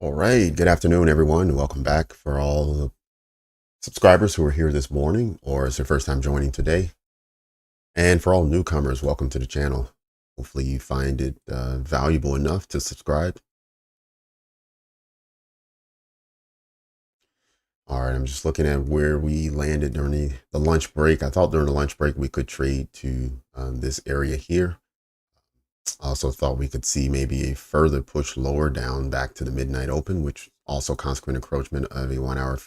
All right. Good afternoon, everyone. Welcome back for all the subscribers who are here this morning or it's their first time joining today. And for all newcomers, welcome to the channel. Hopefully you find it valuable enough to subscribe. All right. I'm just looking at where we landed during the lunch break. I thought during the lunch break we could trade to this area here. I also thought we could see maybe a further push lower down back to the midnight open, which also consequent encroachment of a 1 hour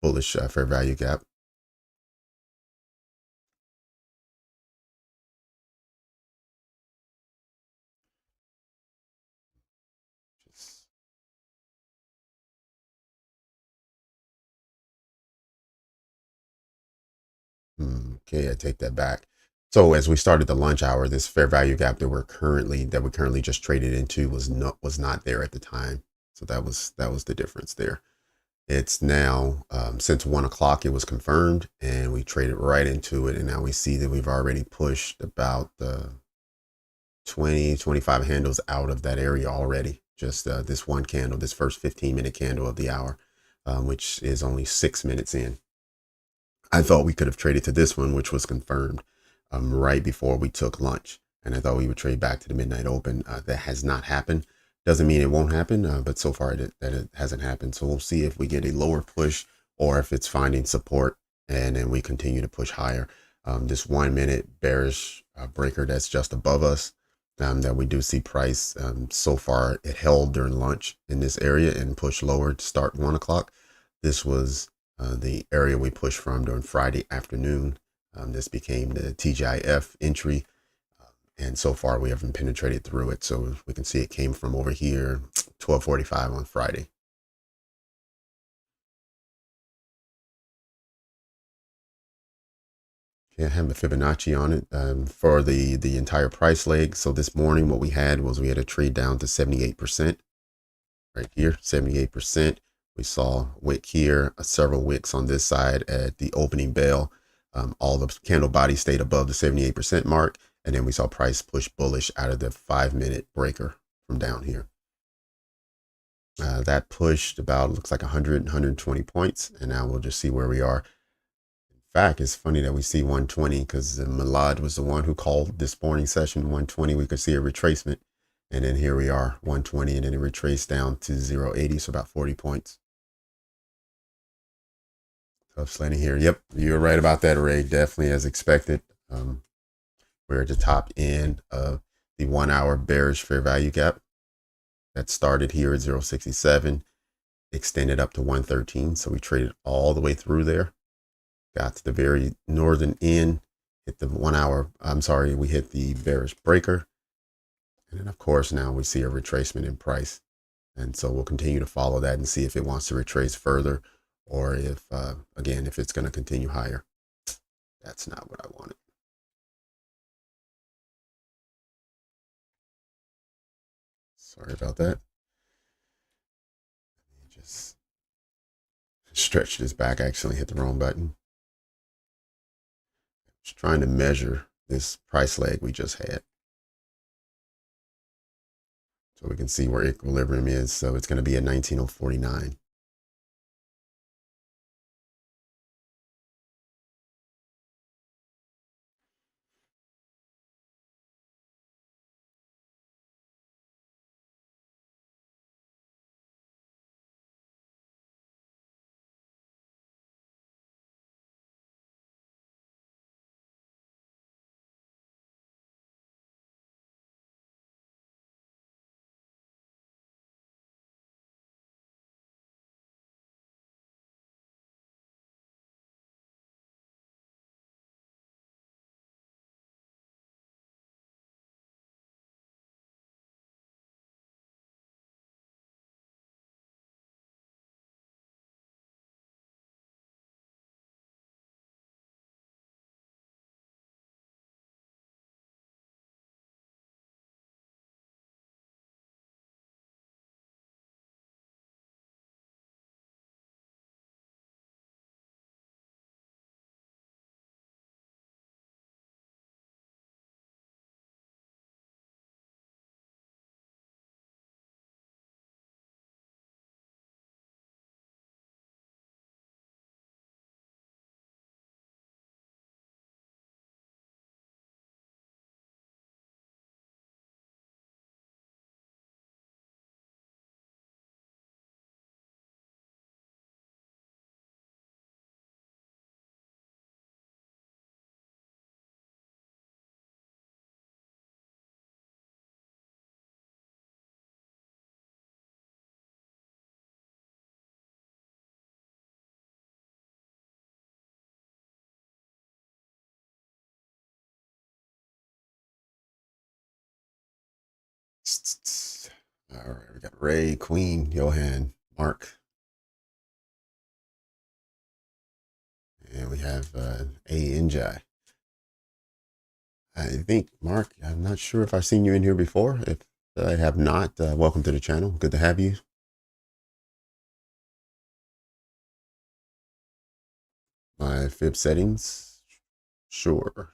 bullish fair value gap. Just Okay, I take that back. So as we started the lunch hour, this fair value gap that we currently just traded into was not there at the time. So that was the difference there. It's now since 1 o'clock it was confirmed, and we traded right into it, and now we see that we've already pushed about 20-25 handles out of that area already. Just this one candle, this first 15-minute candle of the hour, which is only 6 minutes in. I thought we could have traded to this one, which was confirmed right before we took lunch. And I thought we would trade back to the midnight open. That has not happened. Doesn't mean it won't happen, but so far it hasn't happened. So we'll see if we get a lower push or if it's finding support and then we continue to push higher. This 1 minute bearish breaker that's just above us, that we do see price. So far it held during lunch in this area and pushed lower to start 1 o'clock. This was the area we pushed from during Friday afternoon. This became the TGIF entry, and so far we haven't penetrated through it. So we can see it came from over here, 12:45 on Friday. Okay, I have the Fibonacci on it for the entire price leg. So this morning what we had was we had a trade down to 78%. Right here, 78%. We saw wick here, several wicks on this side at the opening bell. All the candle bodies stayed above the 78% mark. And then we saw price push bullish out of the 5-minute breaker from down here. That pushed about, looks like 100, 120 points. And now we'll just see where we are. In fact, it's funny that we see 120 because Milad was the one who called this morning session 120. We could see a retracement. And then here we are, 120, and then it retraced down to 0.80, so about 40 points. Tough sledding here. Yep, you're right about that, Ray. Definitely as expected. We're at the top end of the 1 hour bearish fair value gap that started here at 0.67, extended up to 113. So we traded all the way through there, got to the very northern end, hit the 1 hour. We hit the bearish breaker. And then, of course, now we see a retracement in price. And so we'll continue to follow that and see if it wants to retrace further or if, again, if it's going to continue higher. That's not what I wanted. Sorry about that. Let me just stretch this back. I accidentally hit the wrong button. Just trying to measure this price leg we just had, so we can see where equilibrium is. So it's going to be at 19.049. All right, we got Ray, Queen, Johan, Mark, and we have A Njai. I think, Mark, I'm not sure if I've seen you in here before. If I have not, welcome to the channel. Good to have you. My fib settings. Sure.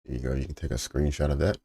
There you go. You can take a screenshot of that.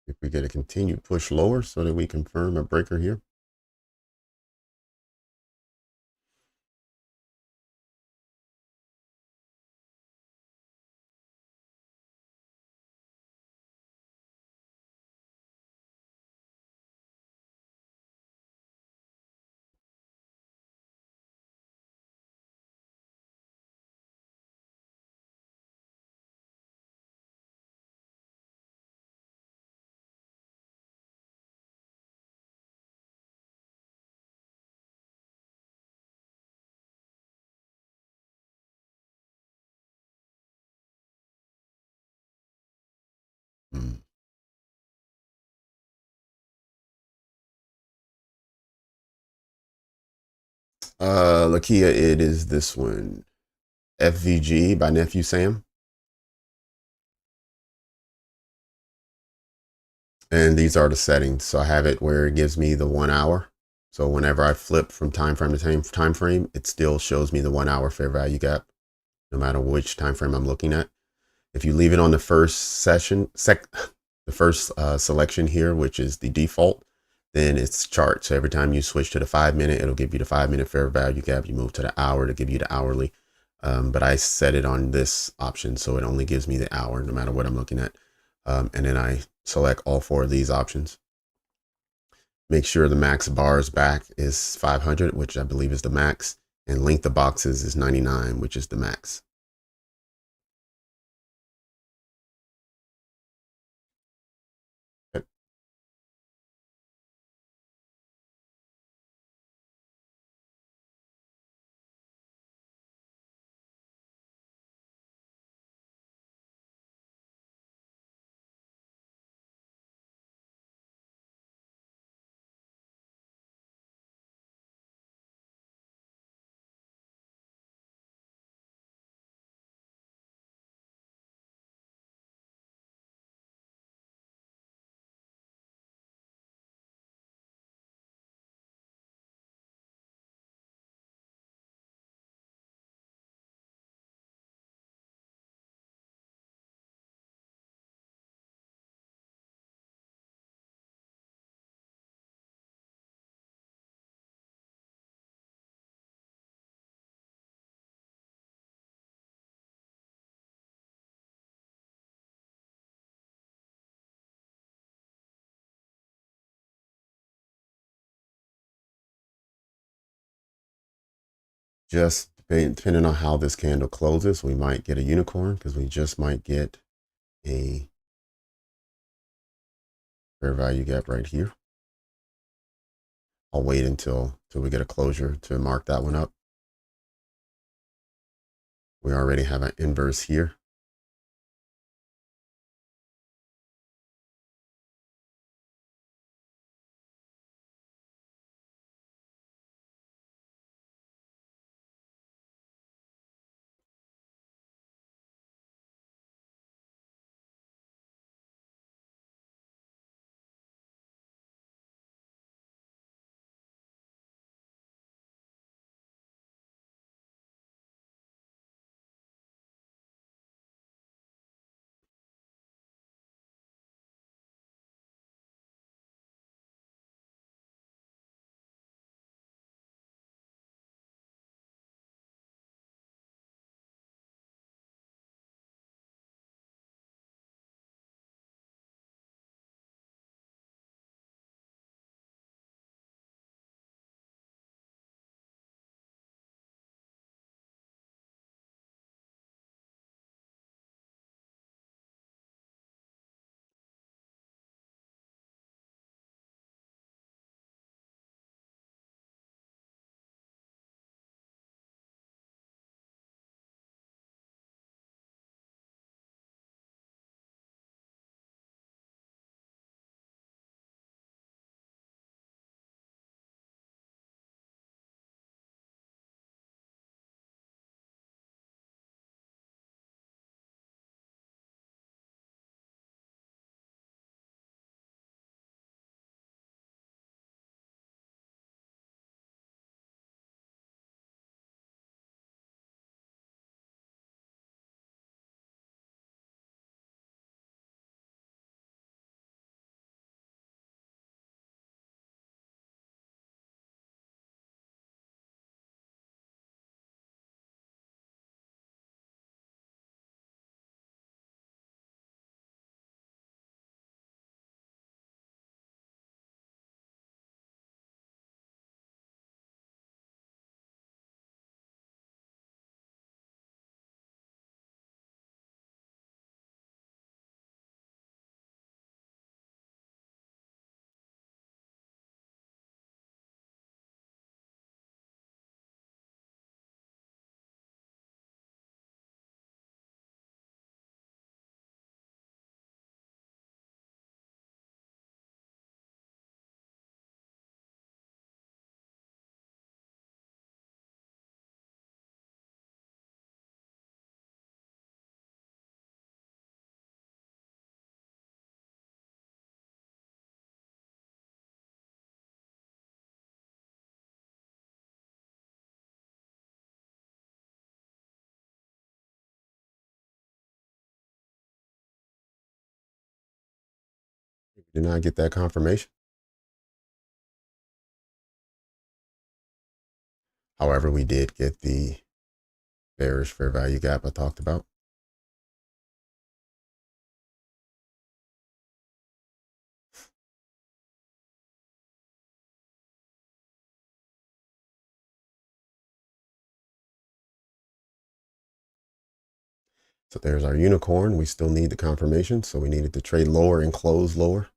If we get a continued push lower so that we confirm a breaker here. Hmm. Lakia, it is this one. FVG by Nephew Sam. And these are the settings. So I have it where it gives me the 1 hour. So whenever I flip from time frame to time frame, it still shows me the 1 hour fair value gap, no matter which time frame I'm looking at. If you leave it on the first the first selection here, which is the default, then it's chart. So every time you switch to the 5-minute, it'll give you the 5-minute fair value gap. You move to the hour to give you the hourly. But I set it on this option, so it only gives me the hour, no matter what I'm looking at. And then I select all 4 of these options. Make sure the max bars back is 500, which I believe is the max. And length of boxes is 99, which is the max. Just depending on how this candle closes, we might get a unicorn because we just might get a fair value gap right here. I'll wait until we get a closure to mark that one up. We already have an inverse here. Did not get that confirmation. However, we did get the bearish fair value gap I talked about. So there's our unicorn. We still need the confirmation. So we needed to trade lower and close lower.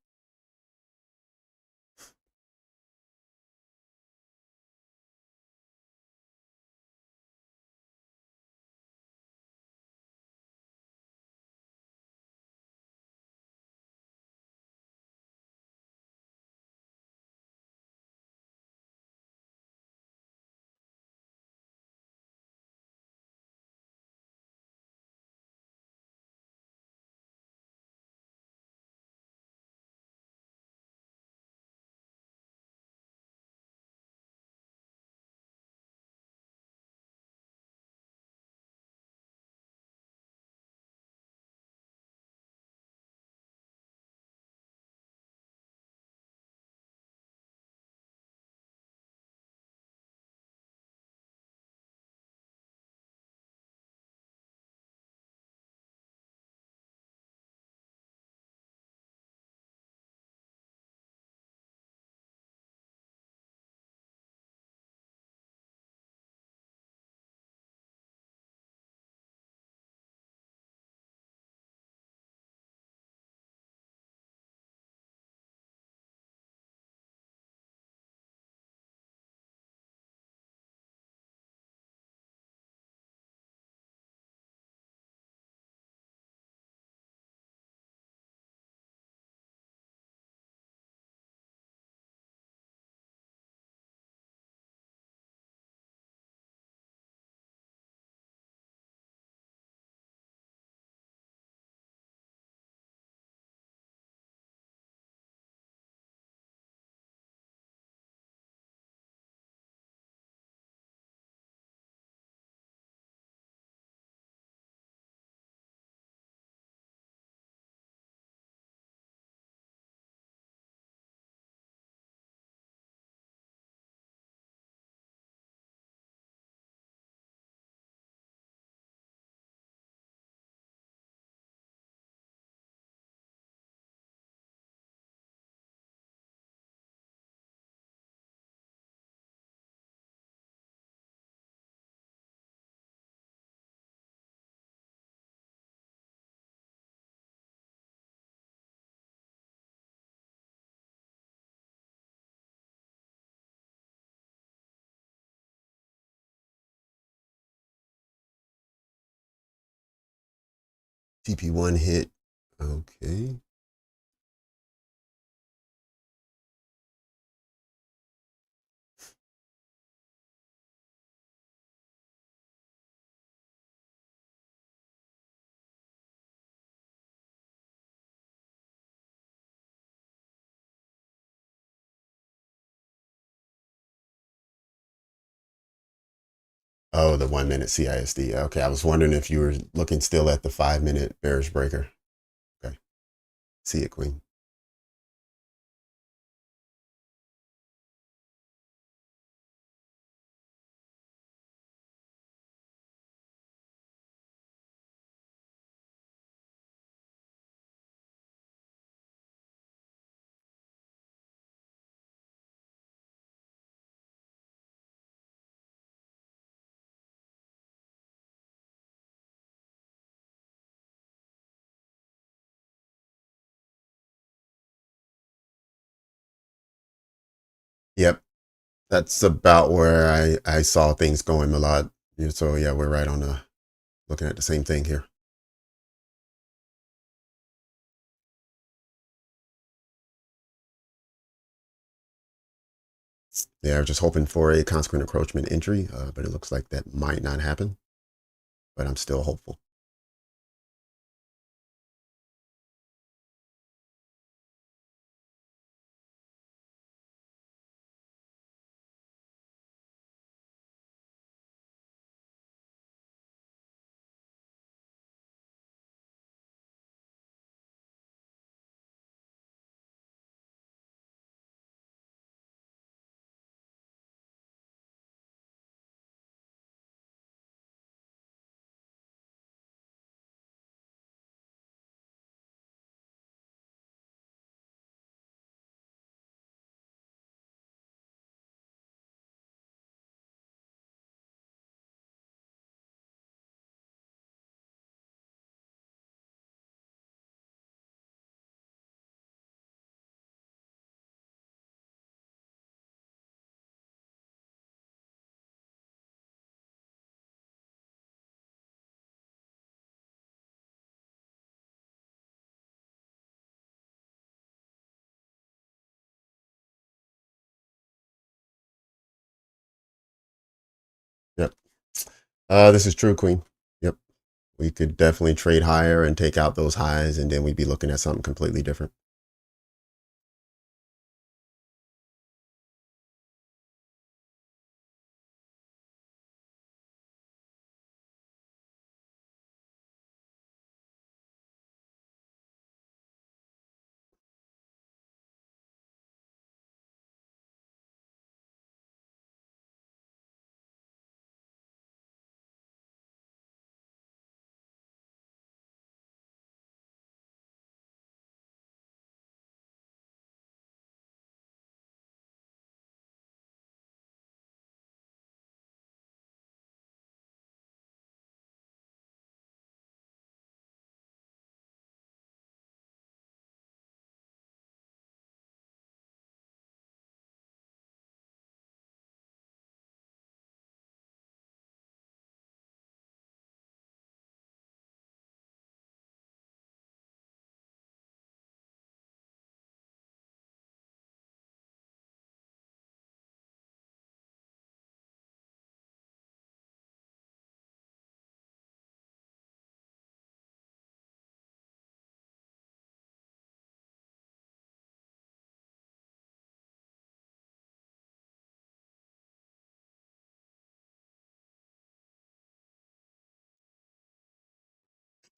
TP1 hit. Okay. Oh, the 1 minute CISD. Okay. I was wondering if you were looking still at the 5 minute bearish breaker. Okay. See it, Queen. Yep. That's about where I saw things going a lot. So yeah, we're right on looking at the same thing here. Yeah, I was just hoping for a consequent encroachment entry, but it looks like that might not happen, but I'm still hopeful. This is true, Queen. Yep. We could definitely trade higher and take out those highs, and then we'd be looking at something completely different.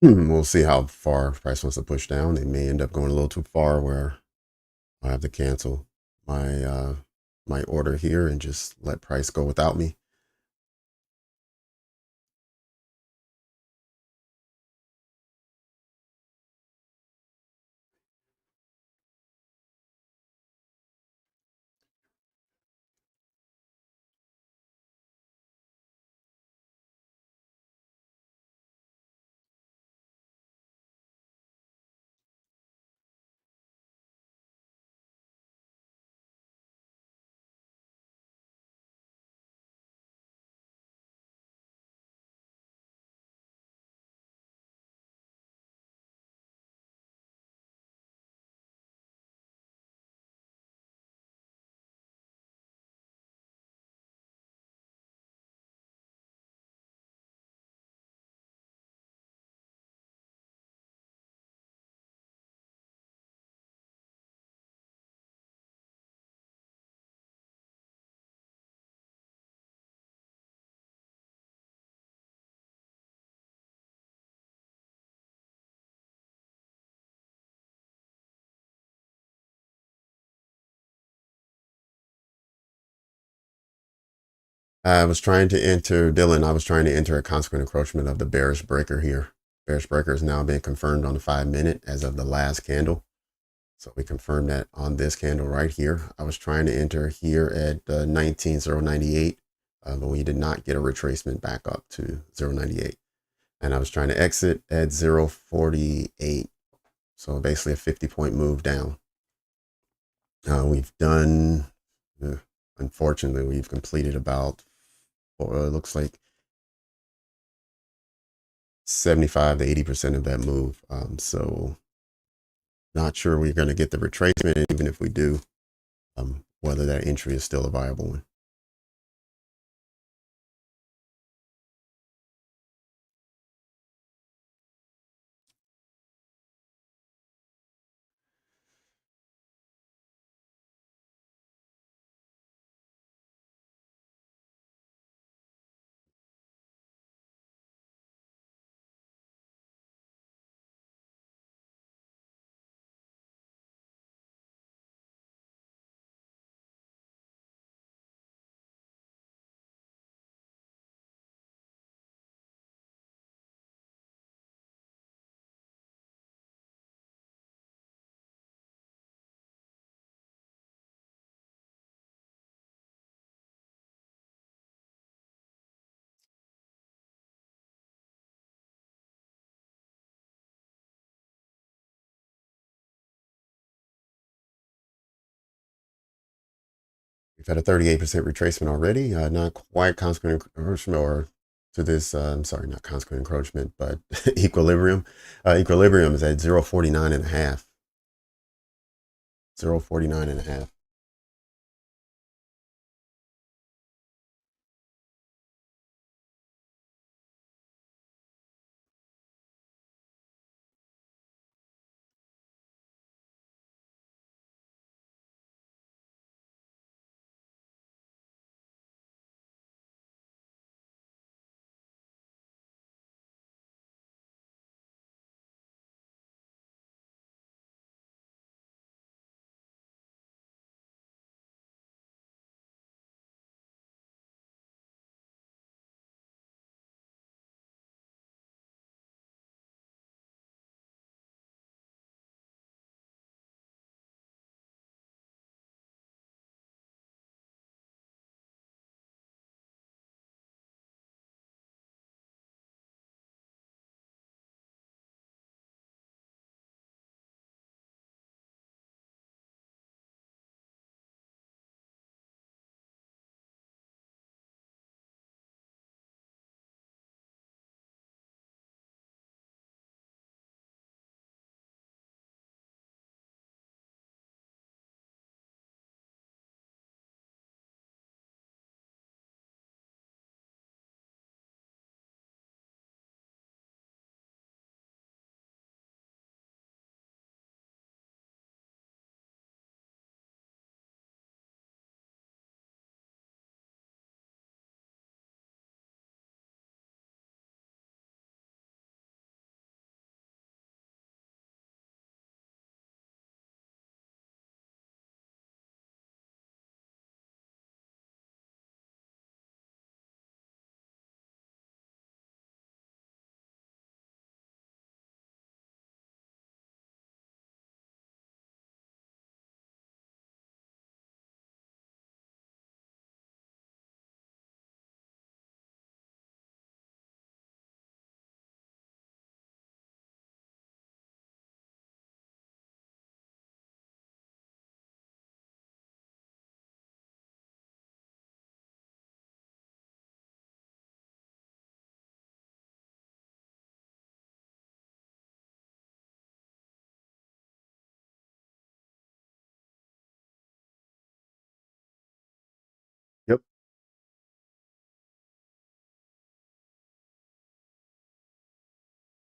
We'll see how far price wants to push down. They may end up going a little too far where I have to cancel my order here and just let price go without me. I was trying to enter, Dylan, I was trying to enter a consequent encroachment of the bearish breaker here. Bearish breaker has now been confirmed on the 5 minute as of the last candle. So we confirmed that on this candle right here. I was trying to enter here at 19,098, but we did not get a retracement back up to 0.98. And I was trying to exit at 0.48. So basically a 50-point move down. We've done, unfortunately, we've completed about, it looks like 75 to 80% of that move. So not sure we're going to get the retracement. And even if we do, whether that entry is still a viable one. We've had a 38% retracement already. Not quite consequent encroachment or to this, I'm sorry, not consequent encroachment, but equilibrium. Equilibrium is at 0.49 and a half. 0.49 and a half.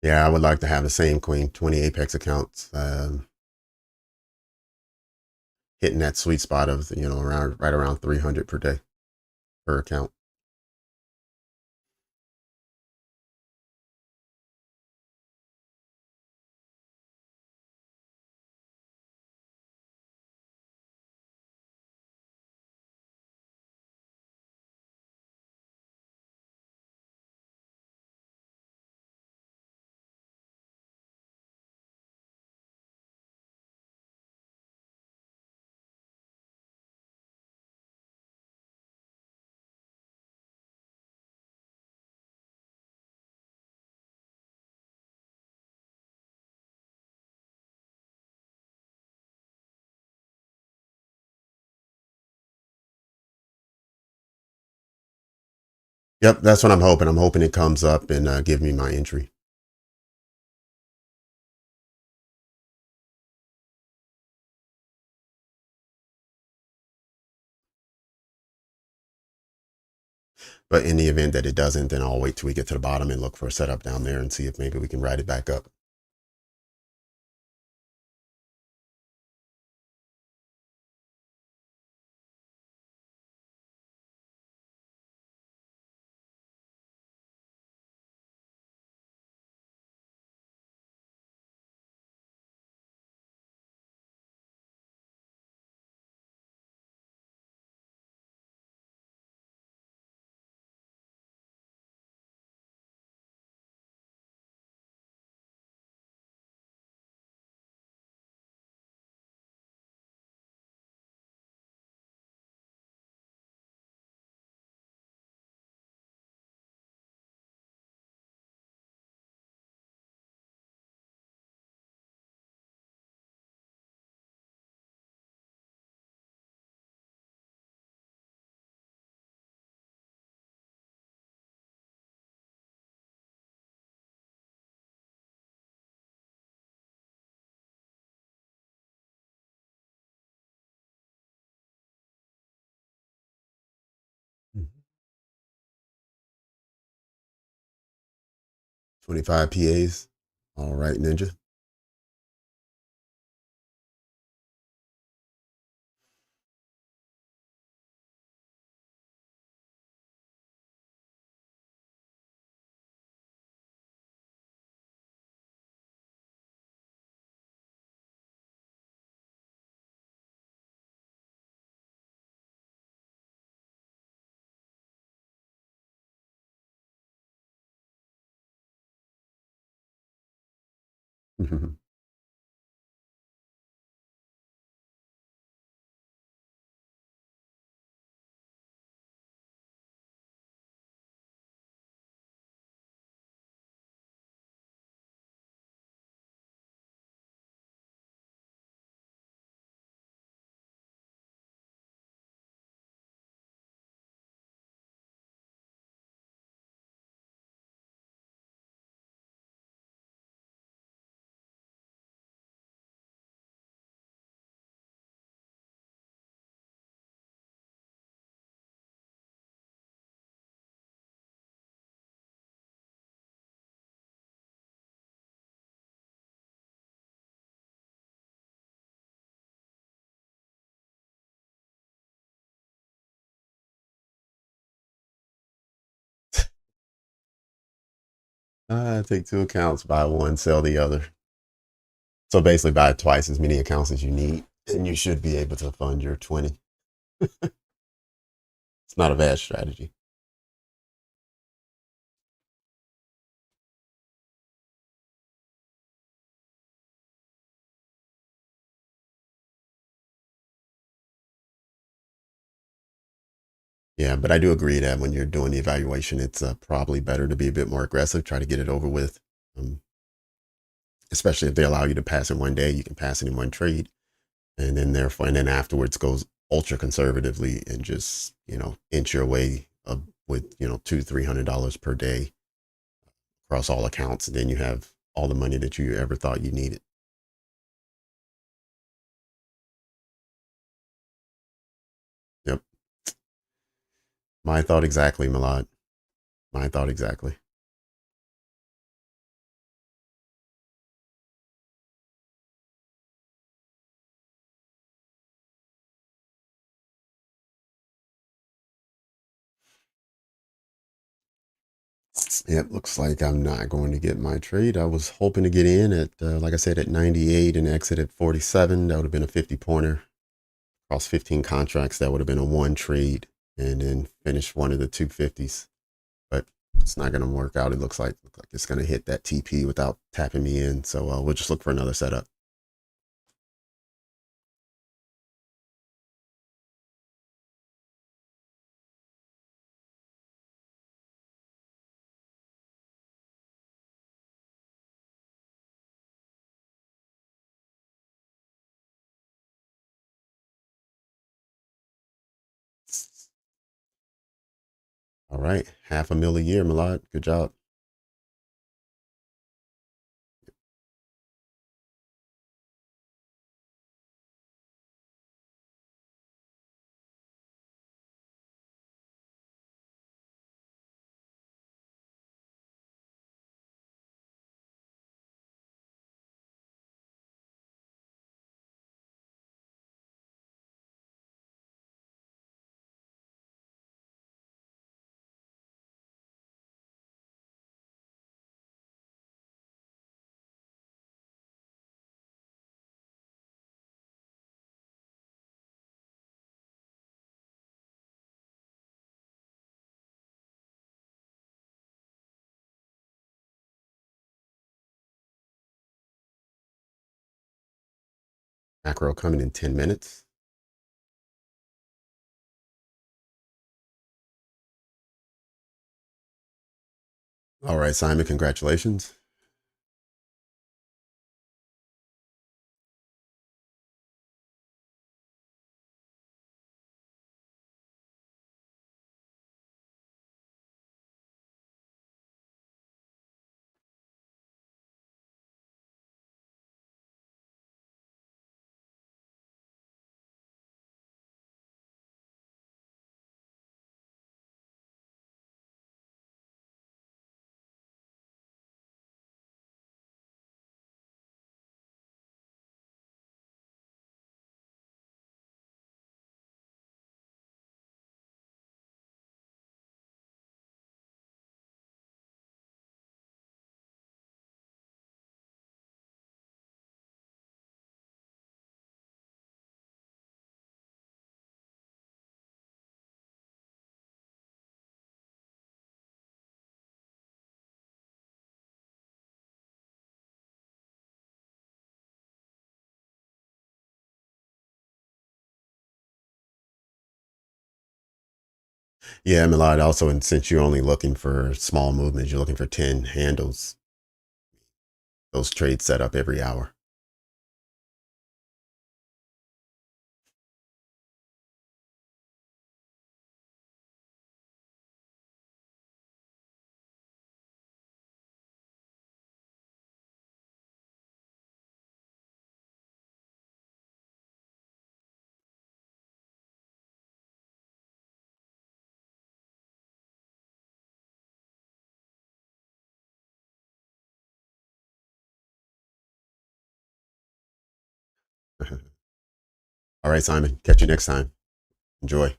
Yeah, I would like to have the same queen, 20 apex accounts, hitting that sweet spot of, around right around 300 per day per account. Yep, that's what I'm hoping. I'm hoping it comes up and give me my entry. But in the event that it doesn't, then I'll wait till we get to the bottom and look for a setup down there and see if maybe we can ride it back up. Mhm. 25 PAs. All right, Ninja. Take two accounts, buy one, sell the other. So basically, buy twice as many accounts as you need, and you should be able to fund your 20. It's not a bad strategy. Yeah, but I do agree that when you're doing the evaluation, it's probably better to be a bit more aggressive, try to get it over with. Um, Especially if they allow you to pass in one day, you can pass it in one trade, and then therefore, and then afterwards goes ultra conservatively and just inch your way up with $200-300 per day across all accounts. And then you have all the money that you ever thought you needed. Yep, my thought exactly, Milad. My thought exactly. It looks like I'm not going to get my trade. I was hoping to get in at, like I said, at 98 and exit at 47. That would have been a 50 pointer across 15 contracts. That would have been a one trade and then finish one of the 250s. But it's not going to work out. It looks like it's going to hit that TP without tapping me in. So we'll just look for another setup. All right. Half a mil a year, Milad. Good job. Macro coming in 10 minutes. All right, Simon, congratulations. Yeah, Milad, also, and since you're only looking for small movements, you're looking for 10 handles, those trades set up every hour. All right, Simon, catch you next time. Enjoy.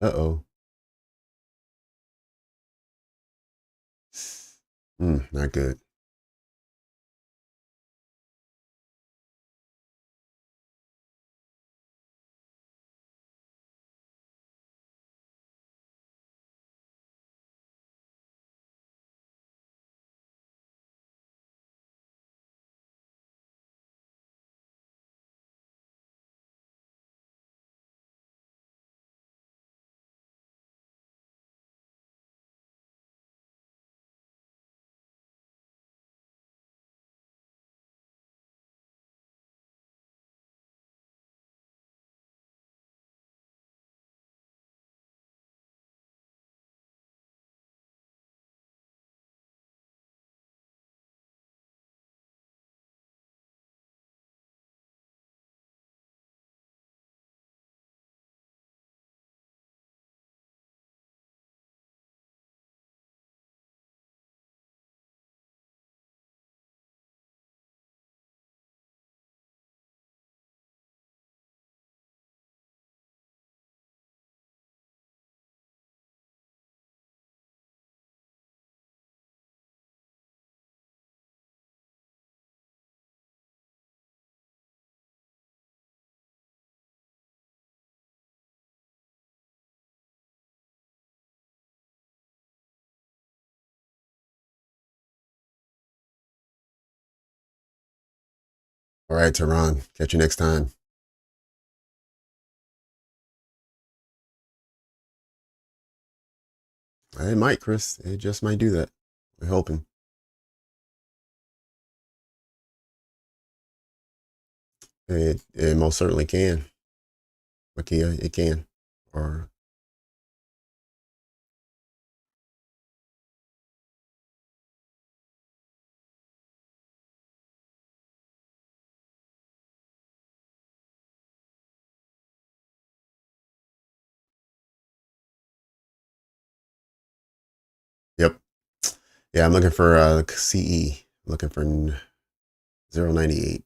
Uh-oh. Not good. All right, Tehran. Catch you next time. It might, Chris. It just might do that. We're hoping. It most certainly can. Makia, it can. Or yep. Yeah, I'm looking for CE. Looking for 0.98.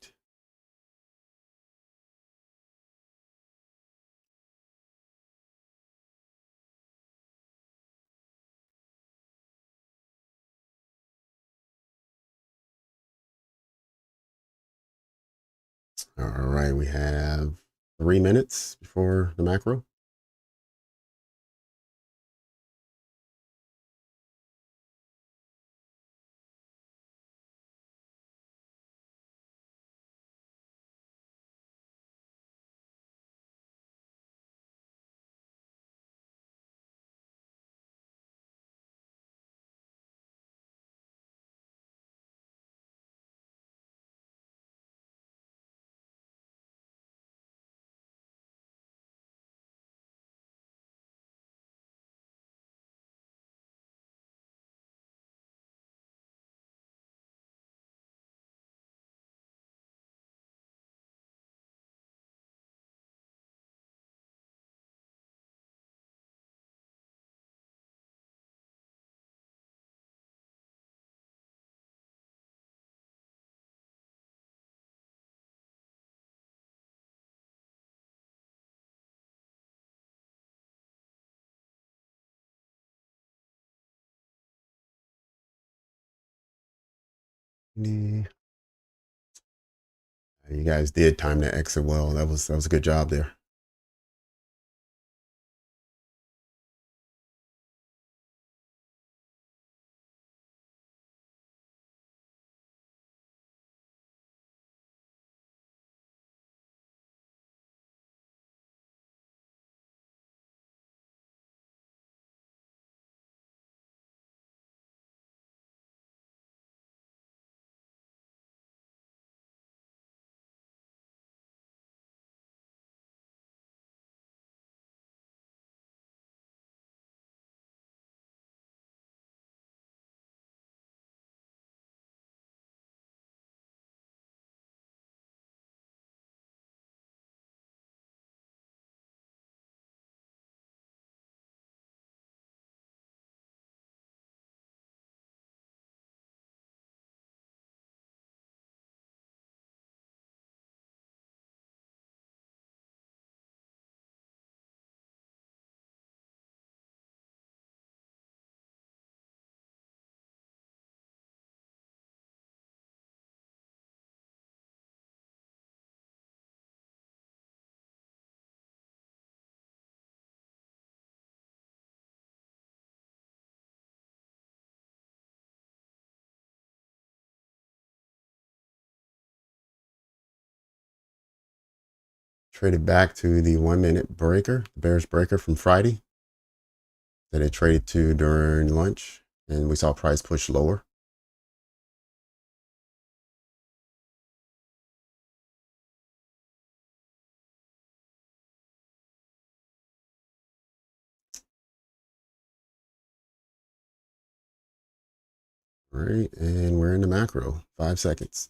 All right, we have 3 minutes before the macro. Yeah. You guys did time that exit well. That was a good job there. traded back to the 1 minute breaker, the bearish breaker from Friday that it traded to during lunch, and we saw price push lower. All right, and we're in the macro, 5 seconds.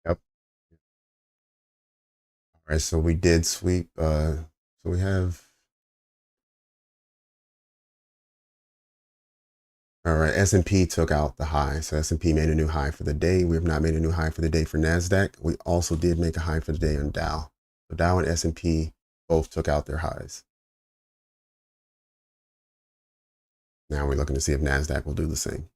Yep. All right, so we did sweep. So we have, all right, S&P took out the high. So S&P made a new high for the day. We have not made a new high for the day for Nasdaq. We also did make a high for the day on Dow. So Dow and S&P both took out their highs. Now we're looking to see if Nasdaq will do the same.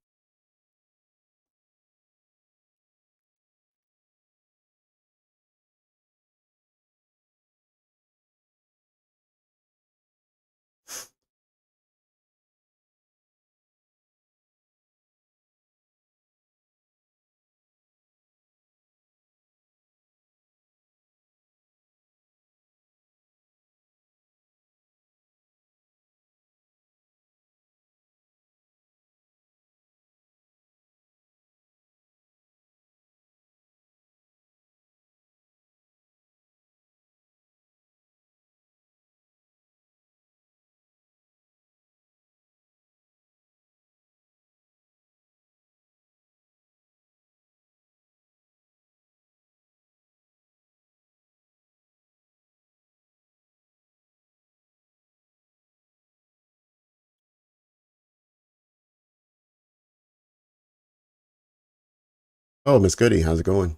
Oh, Miss Goody, how's it going?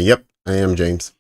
Yep, I am James.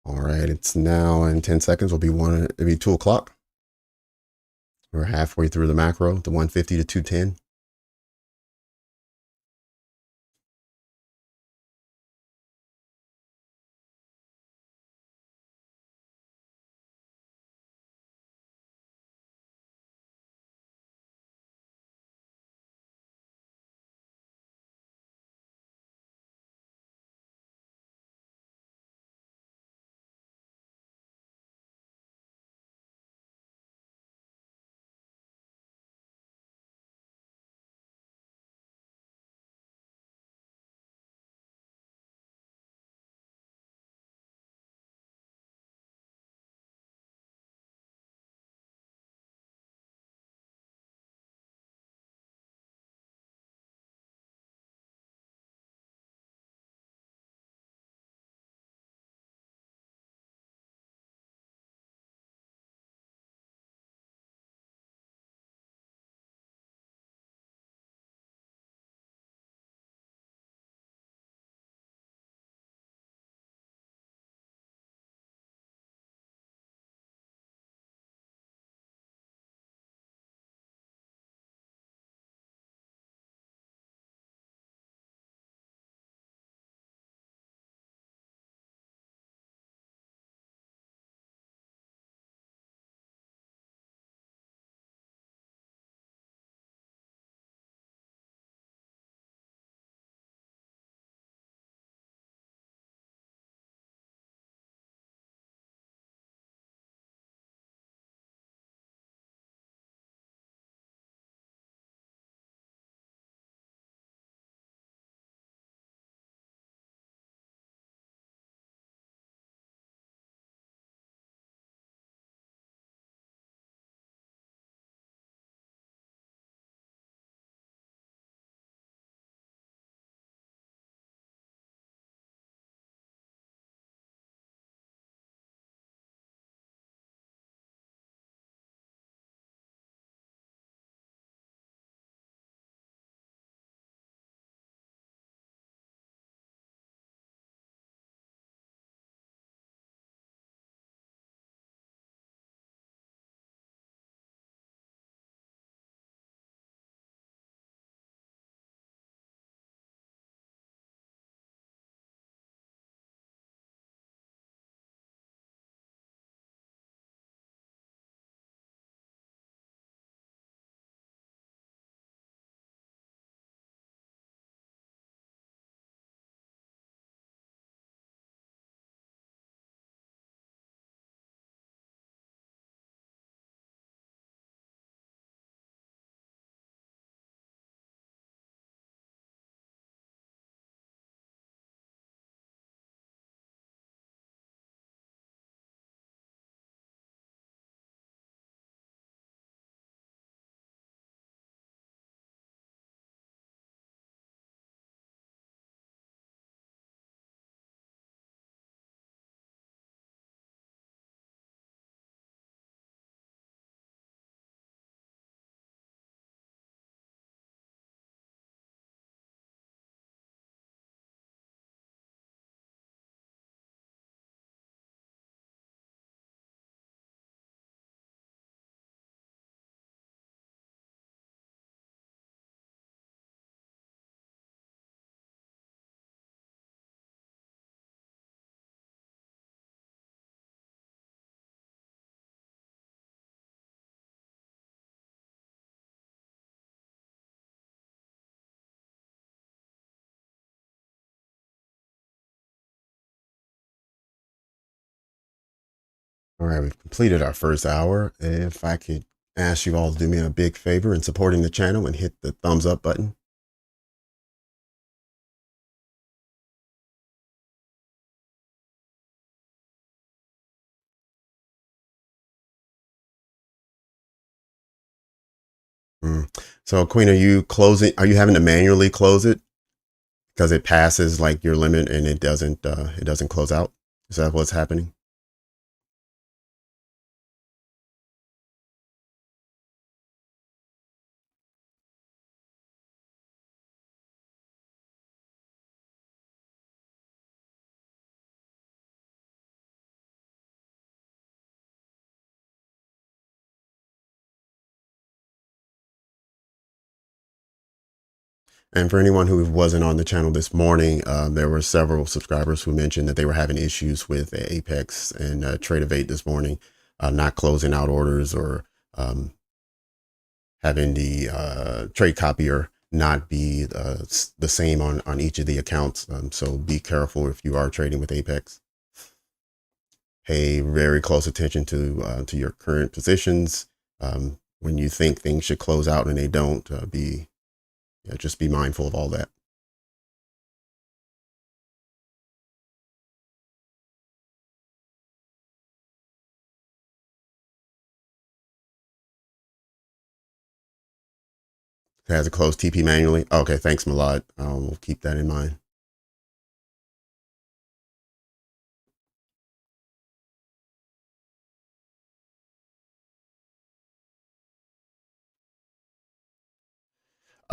All right, it's now in 10 seconds. It'll be 2 o'clock. We're halfway through the macro, the 150 to 210. All right, we've completed our first hour. If I could ask you all to do me a big favor in supporting the channel and hit the thumbs up button. Mm. So Queen, are you having to manually close it because it passes like your limit and it doesn't close out? Is that what's happening? And for anyone who wasn't on the channel this morning, there were several subscribers who mentioned that they were having issues with Apex and Tradovate this morning, not closing out orders or having the trade copier not be the same on each of the accounts. So be careful if you are trading with Apex. Pay very close attention to your current positions. When you think things should close out and they don't, just be mindful of all that. It has a closed TP manually. Okay, thanks, Malad. We'll keep that in mind.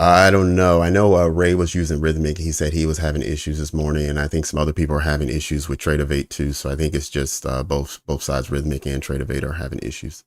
I don't know. I know Ray was using Rhythmic. He said he was having issues this morning, and I think some other people are having issues with Tradovate too. So I think it's just both sides, Rhythmic and Tradovate, are having issues.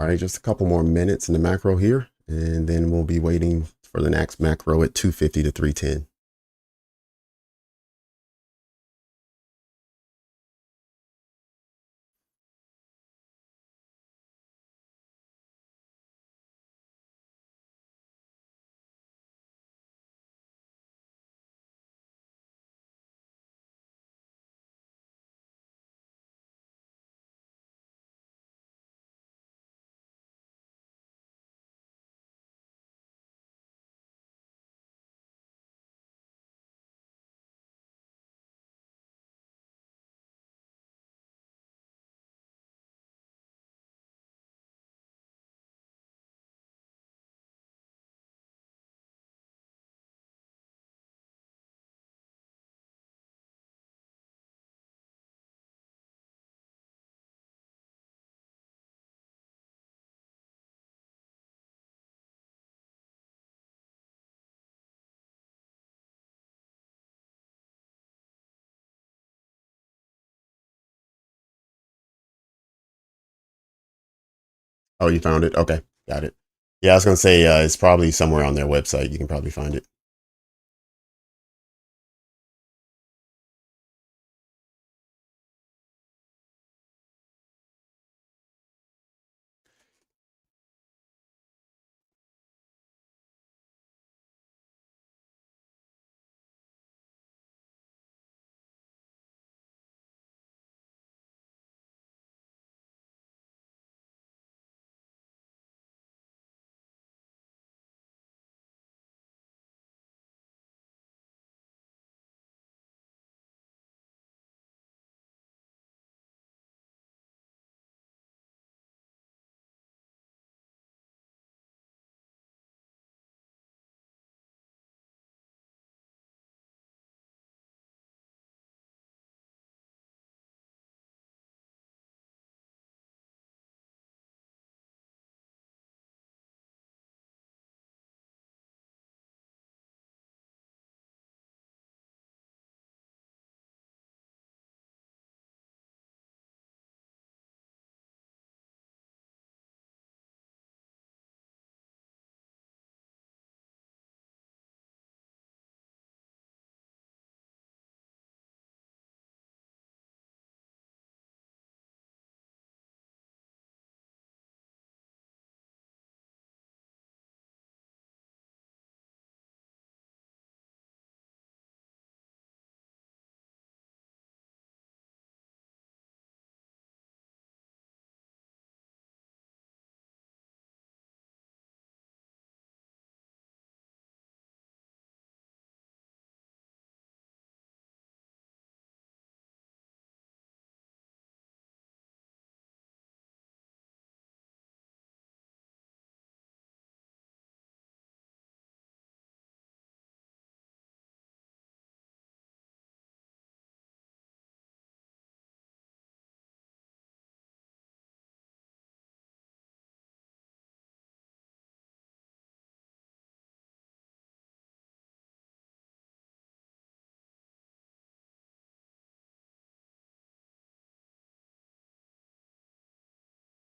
All right, just a couple more minutes in the macro here, and then we'll be waiting for the next macro at 250 to 310. Oh, you found it? Okay, got it. Yeah, I was gonna say it's probably somewhere on their website. You can probably find it.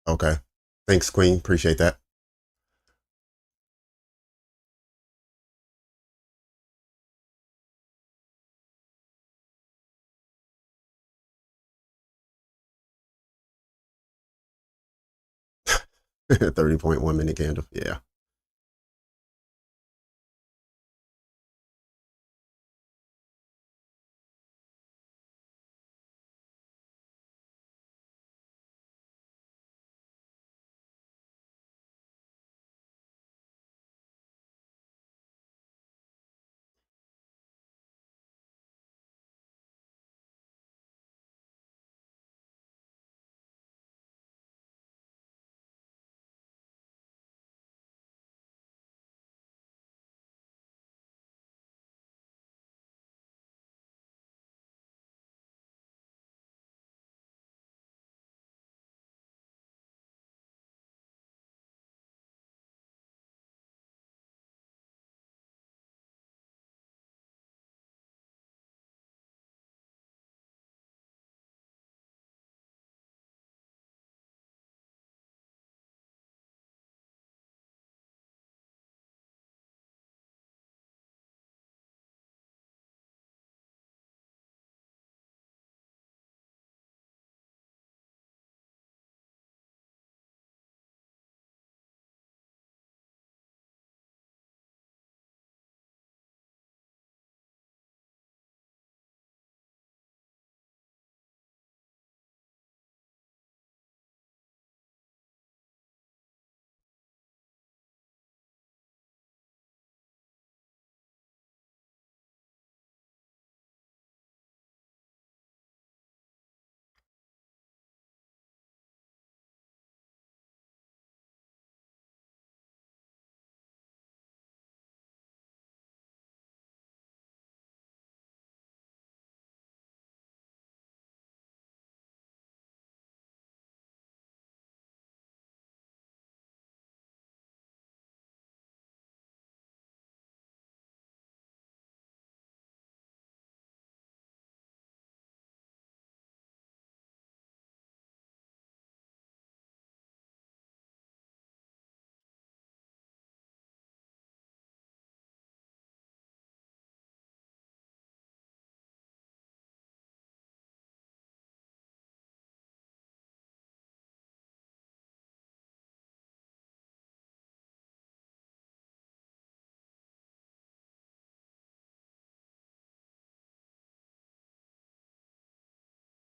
Okay. Thanks, Queen. Appreciate that. 30.1 minute candle. Yeah.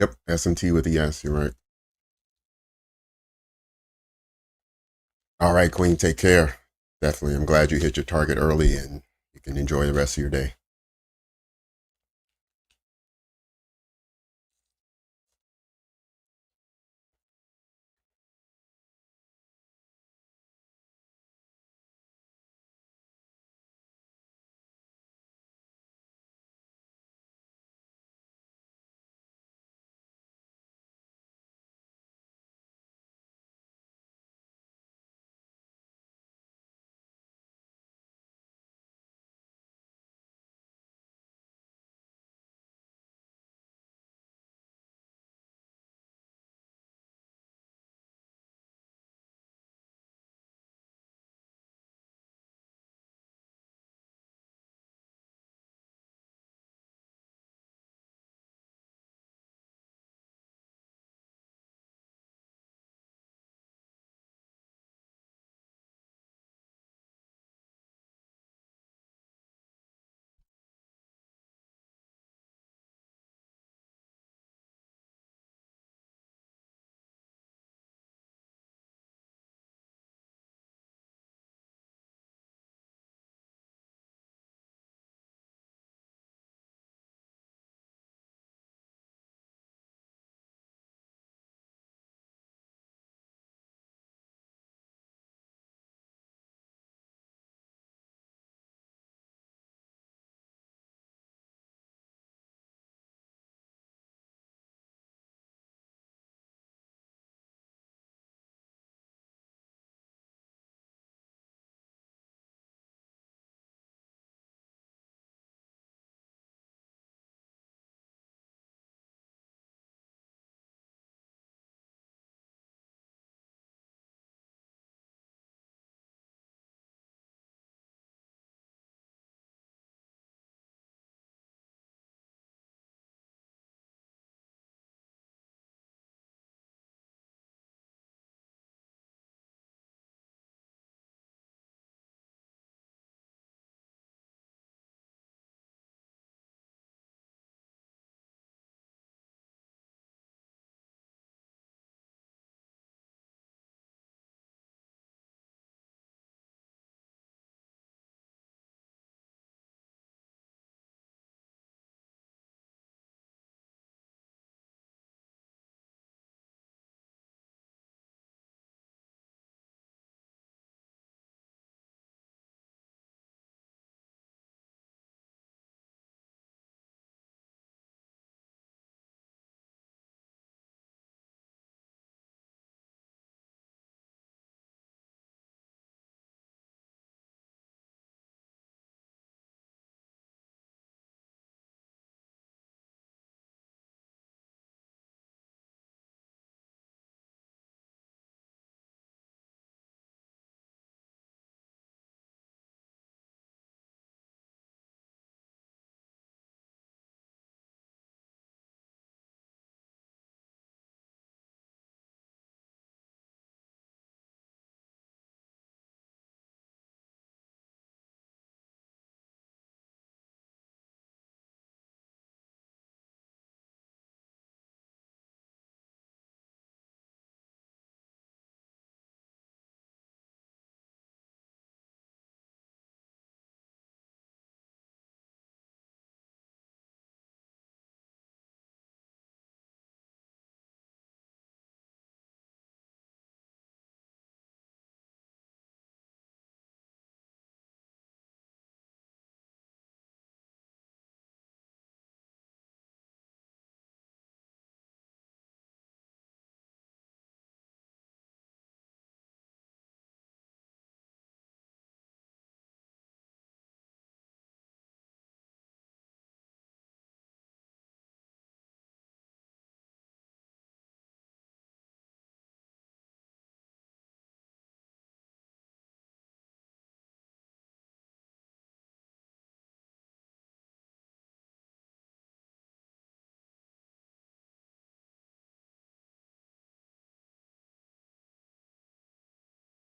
Yep. SMT with a yes. You're right. All right, Queen. Take care. Definitely. I'm glad you hit your target early and you can enjoy the rest of your day.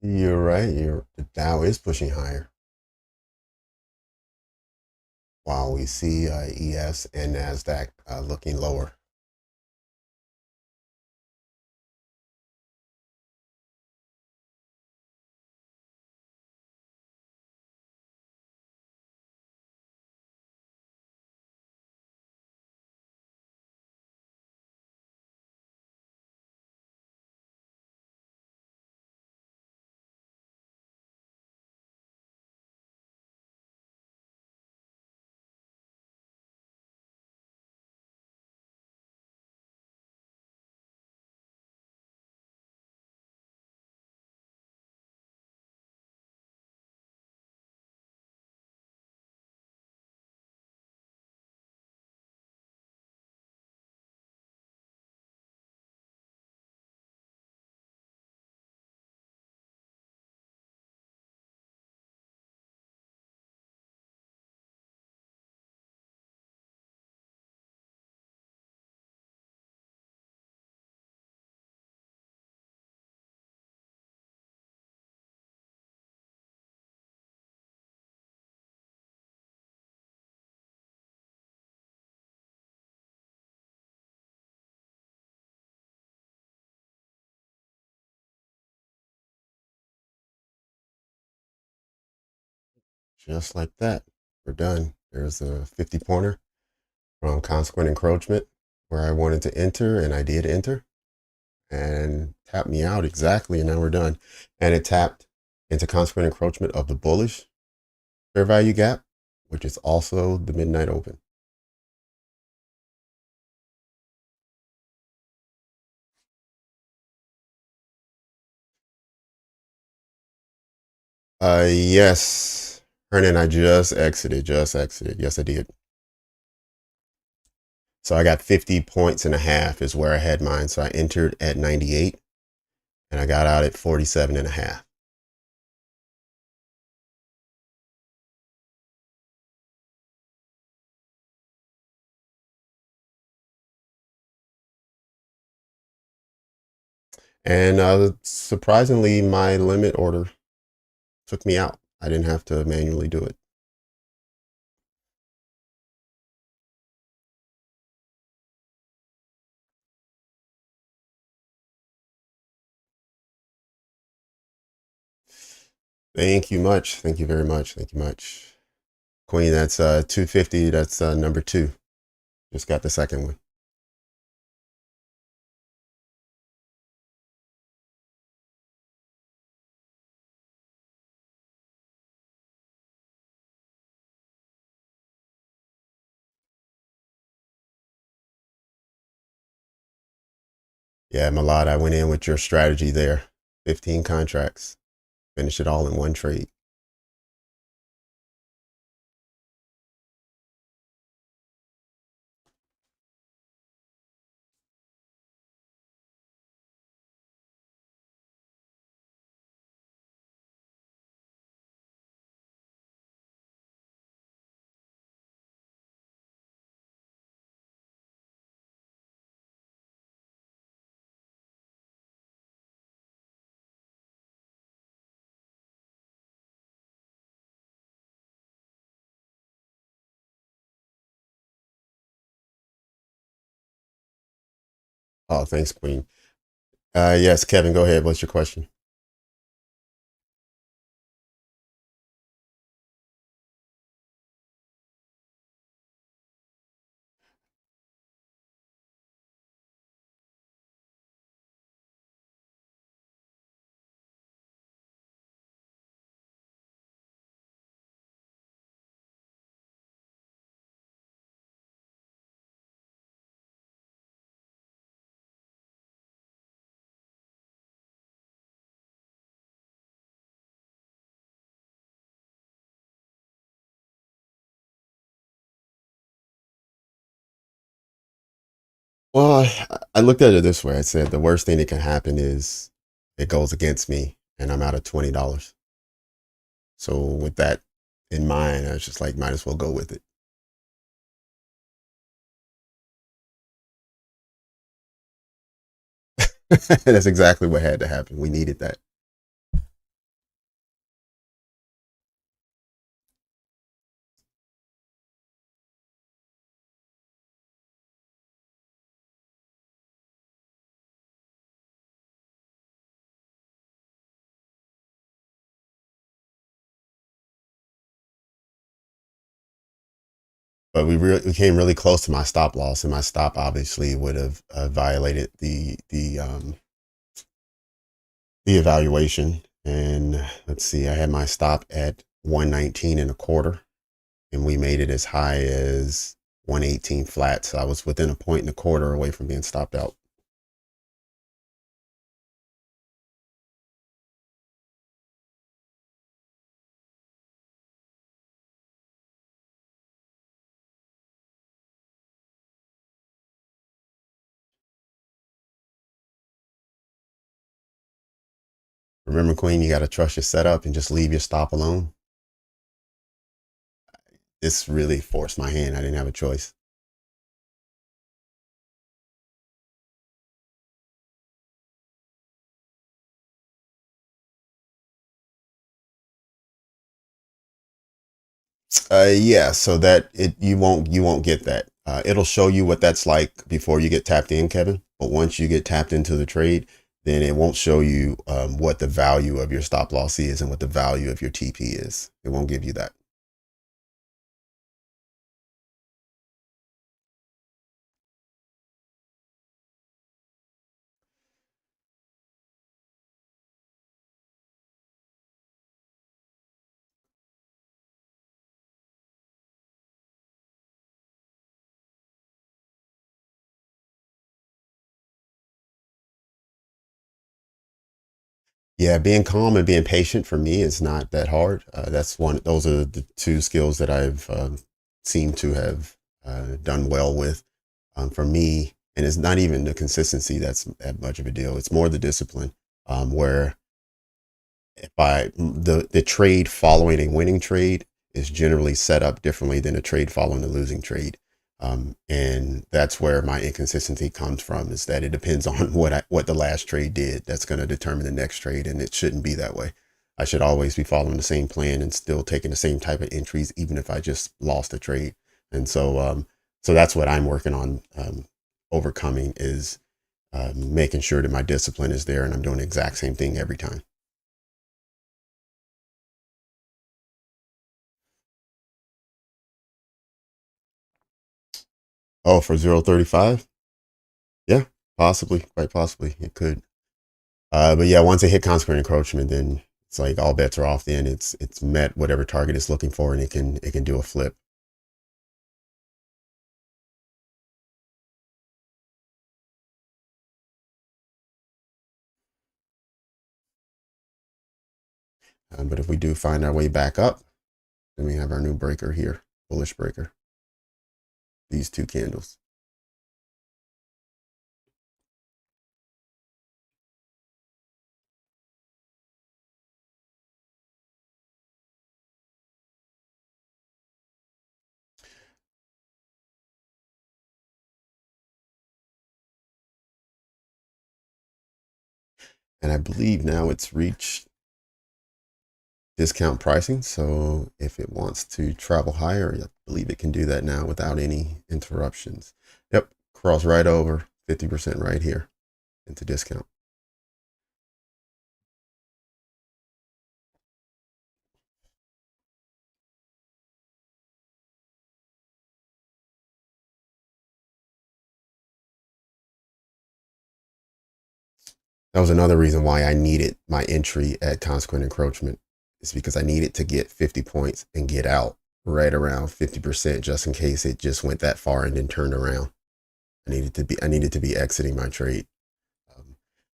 You're right. The Dow is pushing higher, while we see ES and Nasdaq looking lower. Just like that, we're done. There's a 50 pointer from consequent encroachment where I wanted to enter, and I did enter, and tapped me out exactly, and now we're done. And it tapped into consequent encroachment of the bullish fair value gap, which is also the midnight open. Yes, Hernan, I just exited. Yes, I did. So I got 50 points and a half is where I had mine. So I entered at 98 and I got out at 47 and a half. And surprisingly, my limit order took me out. I didn't have to manually do it. Thank you much. Thank you very much. Thank you much. Queen, that's 250. That's number 2. Just got the second one. Yeah, Malad, I went in with your strategy there. 15 contracts. Finish it all in one trade. Oh, thanks, Queen. Yes, Kevin, go ahead. What's your question? Well, I looked at it this way. I said the worst thing that can happen is it goes against me and I'm out of $20. So with that in mind, I was just like, might as well go with it. That's exactly what had to happen. We needed that. but we came really close to my stop loss, and my stop obviously would have violated the evaluation. And let's see, I had my stop at 119.25, and we made it as high as 118 flat. So I was within a point and a quarter away from being stopped out. Remember, Queen, you got to trust your setup and just leave your stop alone. This really forced my hand. I didn't have a choice. Yeah, so that you won't get that. It'll show you what that's like before you get tapped in, Kevin. But once you get tapped into the trade, then it won't show you what the value of your stop loss is and what the value of your TP is. It won't give you that. Yeah, being calm and being patient for me is not that hard. That's one. Those are the two skills that I've seemed to have done well with. For me, and it's not even the consistency that's that much of a deal. It's more the discipline. Where if the trade following a winning trade is generally set up differently than a trade following a losing trade. And that's where my inconsistency comes from, is that it depends on what the last trade did. That's going to determine the next trade, and it shouldn't be that way. I should always be following the same plan and still taking the same type of entries, even if I just lost a trade. And so that's what I'm working on, overcoming, is making sure that my discipline is there and I'm doing the exact same thing every time. Oh, for 0.35? Yeah, possibly, quite possibly it could. But yeah, once it hit consequent encroachment, then it's like all bets are off. Then it's met whatever target it's looking for, and it can do a flip. But if we do find our way back up, then we have our new breaker here, bullish breaker. These two candles. And I believe now it's reached discount pricing. So if it wants to travel higher, I believe it can do that now without any interruptions. Yep, cross right over 50% right here into discount. That was another reason why I needed my entry at consequent encroachment, is because I needed to get 50 points and get out right around 50%, just in case it just went that far and then turned around. I needed to be exiting my trade.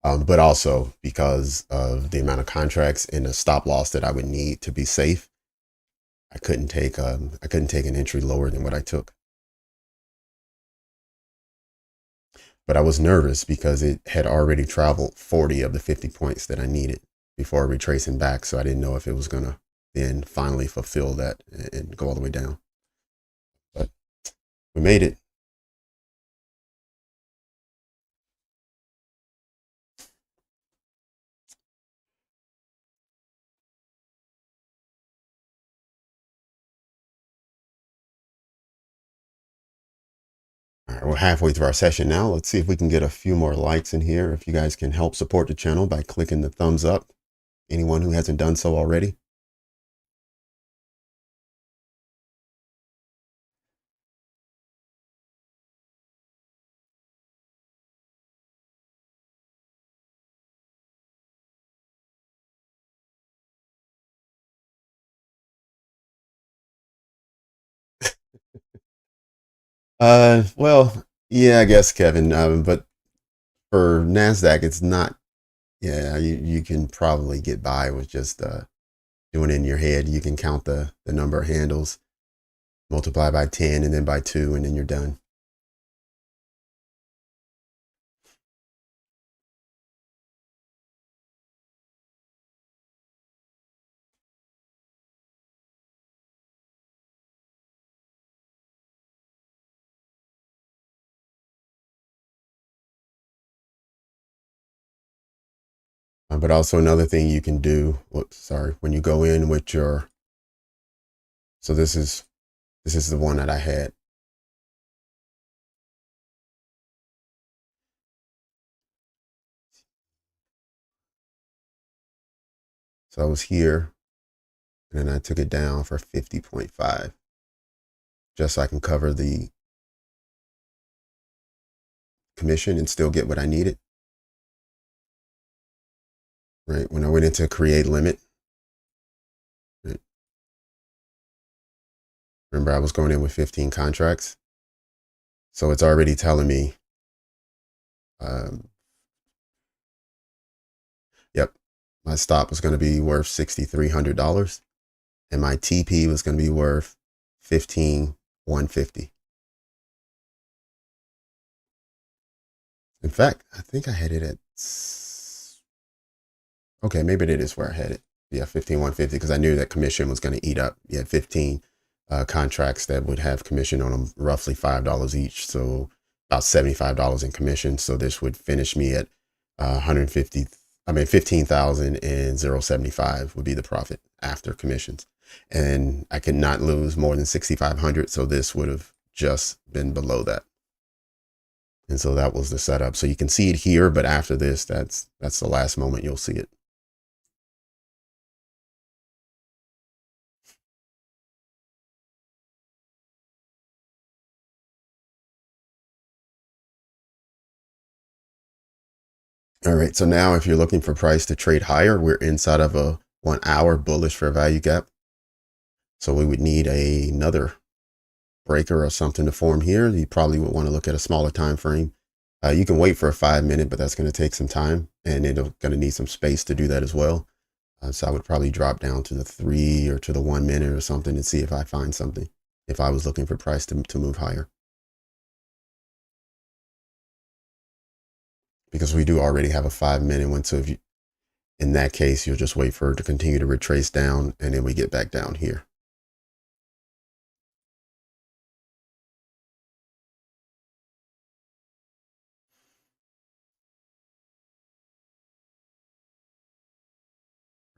But also because of the amount of contracts and the stop loss that I would need to be safe, I couldn't take an entry lower than what I took. But I was nervous because it had already traveled 40 of the 50 points that I needed before retracing back. So I didn't know if it was going to then finally fulfill that and go all the way down. But we made it. All right, we're halfway through our session now. Let's see if we can get a few more likes in here. If you guys can help support the channel by clicking the thumbs up, anyone who hasn't done so already. Well, yeah, I guess, Kevin. But for Nasdaq, it's not. Yeah, you can probably get by with just doing it in your head. You can count the number of handles, multiply by 10, and then by 2, and then you're done. But also another thing you can do. Whoops, sorry. When you go in with your, so this is the one that I had. So I was here, and then I took it down for 50.5, just so I can cover the commission and still get what I needed. Right. When I went into create limit, right, remember I was going in with 15 contracts. So it's already telling me, um, yep, my stop was going to be worth $6,300 and my TP was going to be worth 15,150. In fact, I think I had it at, okay, maybe it is where I had it. Yeah, 15,150, because I knew that commission was going to eat up. You had 15 contracts that would have commission on them, roughly $5 each. So about $75 in commission. So this would finish me at 150. I mean, 15,075 would be the profit after commissions. And I could not lose more than 6,500. So this would have just been below that. And so that was the setup. So you can see it here, but after this, that's the last moment you'll see it. All right. So now if you're looking for price to trade higher, we're inside of a 1 hour bullish fair value gap. So we would need another breaker or something to form here. You probably would want to look at a smaller time frame. You can wait for a 5 minute, but that's going to take some time and it's going to need some space to do that as well. So I would probably drop down to the 3 or to the 1 minute or something and see if I find something, if I was looking for price to move higher. Because we do already have a 5 minute one. So if you, in that case, you'll just wait for it to continue to retrace down and then we get back down here.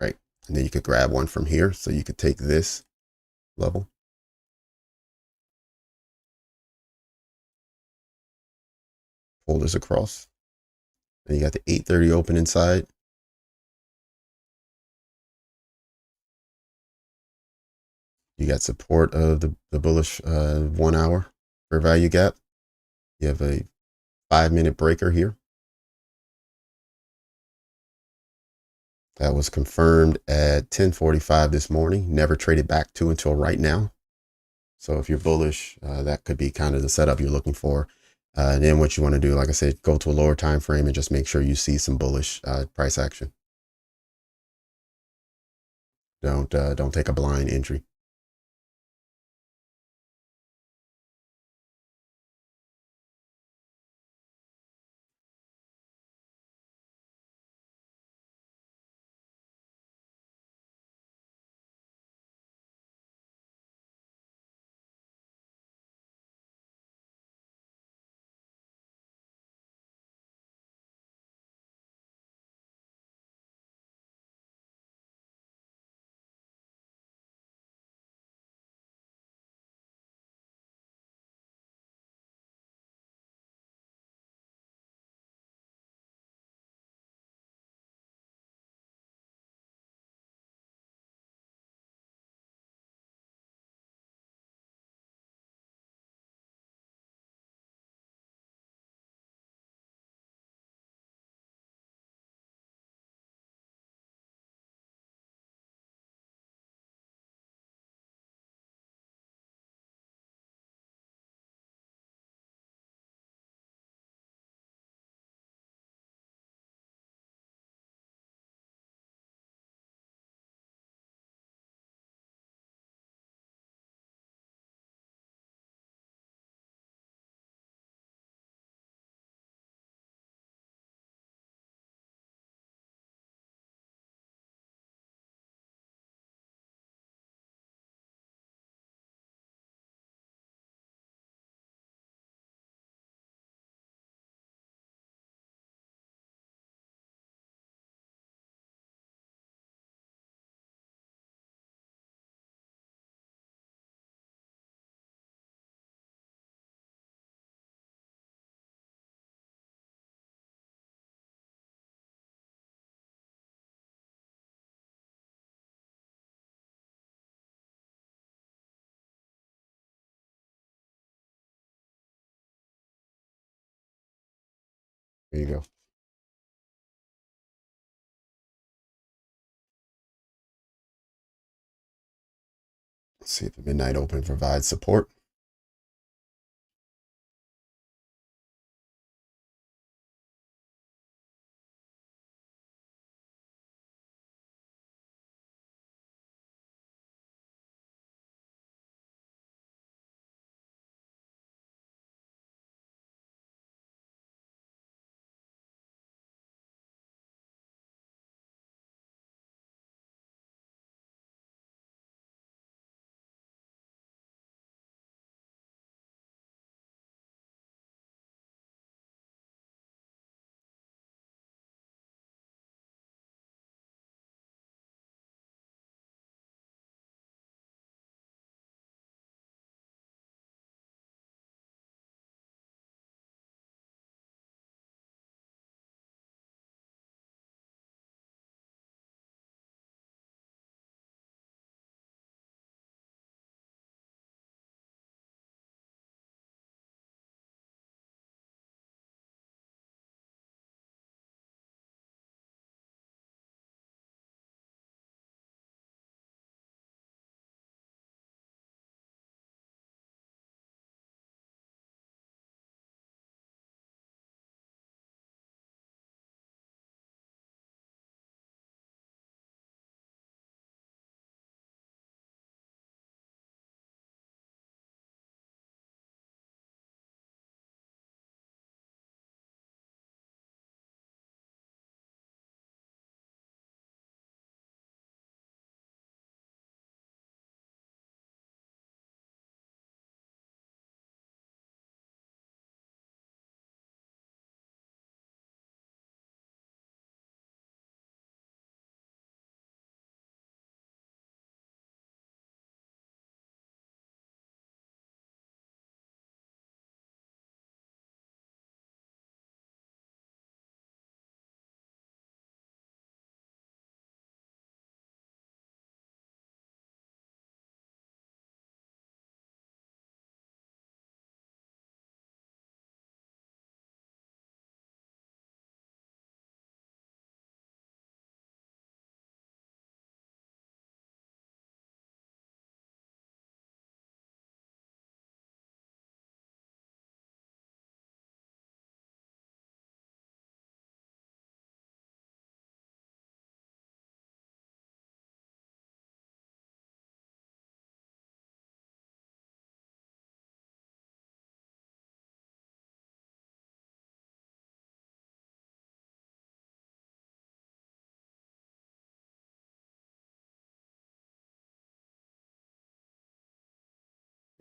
Right. And then you could grab one from here. So you could take this level, pull this across, and you got the 830 open inside. You got support of the bullish 1 hour fair value gap. You have a 5 minute breaker here. That was confirmed at 10:45 this morning. Never traded back to until right now. So if you're bullish, that could be kind of the setup you're looking for. And then what you want to do, like I said, go to a lower time frame and just make sure you see some bullish price action. Don't take a blind entry. There you go. Let's see if the midnight open provides support.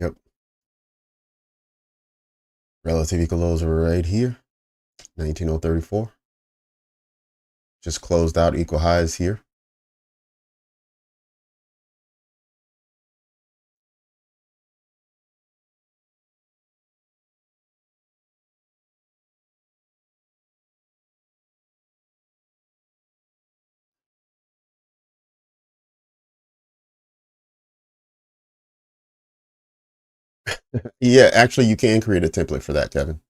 Yep. Relative equal lows are right here. 19034. Just closed out equal highs here. Yeah, actually, you can create a template for that, Kevin.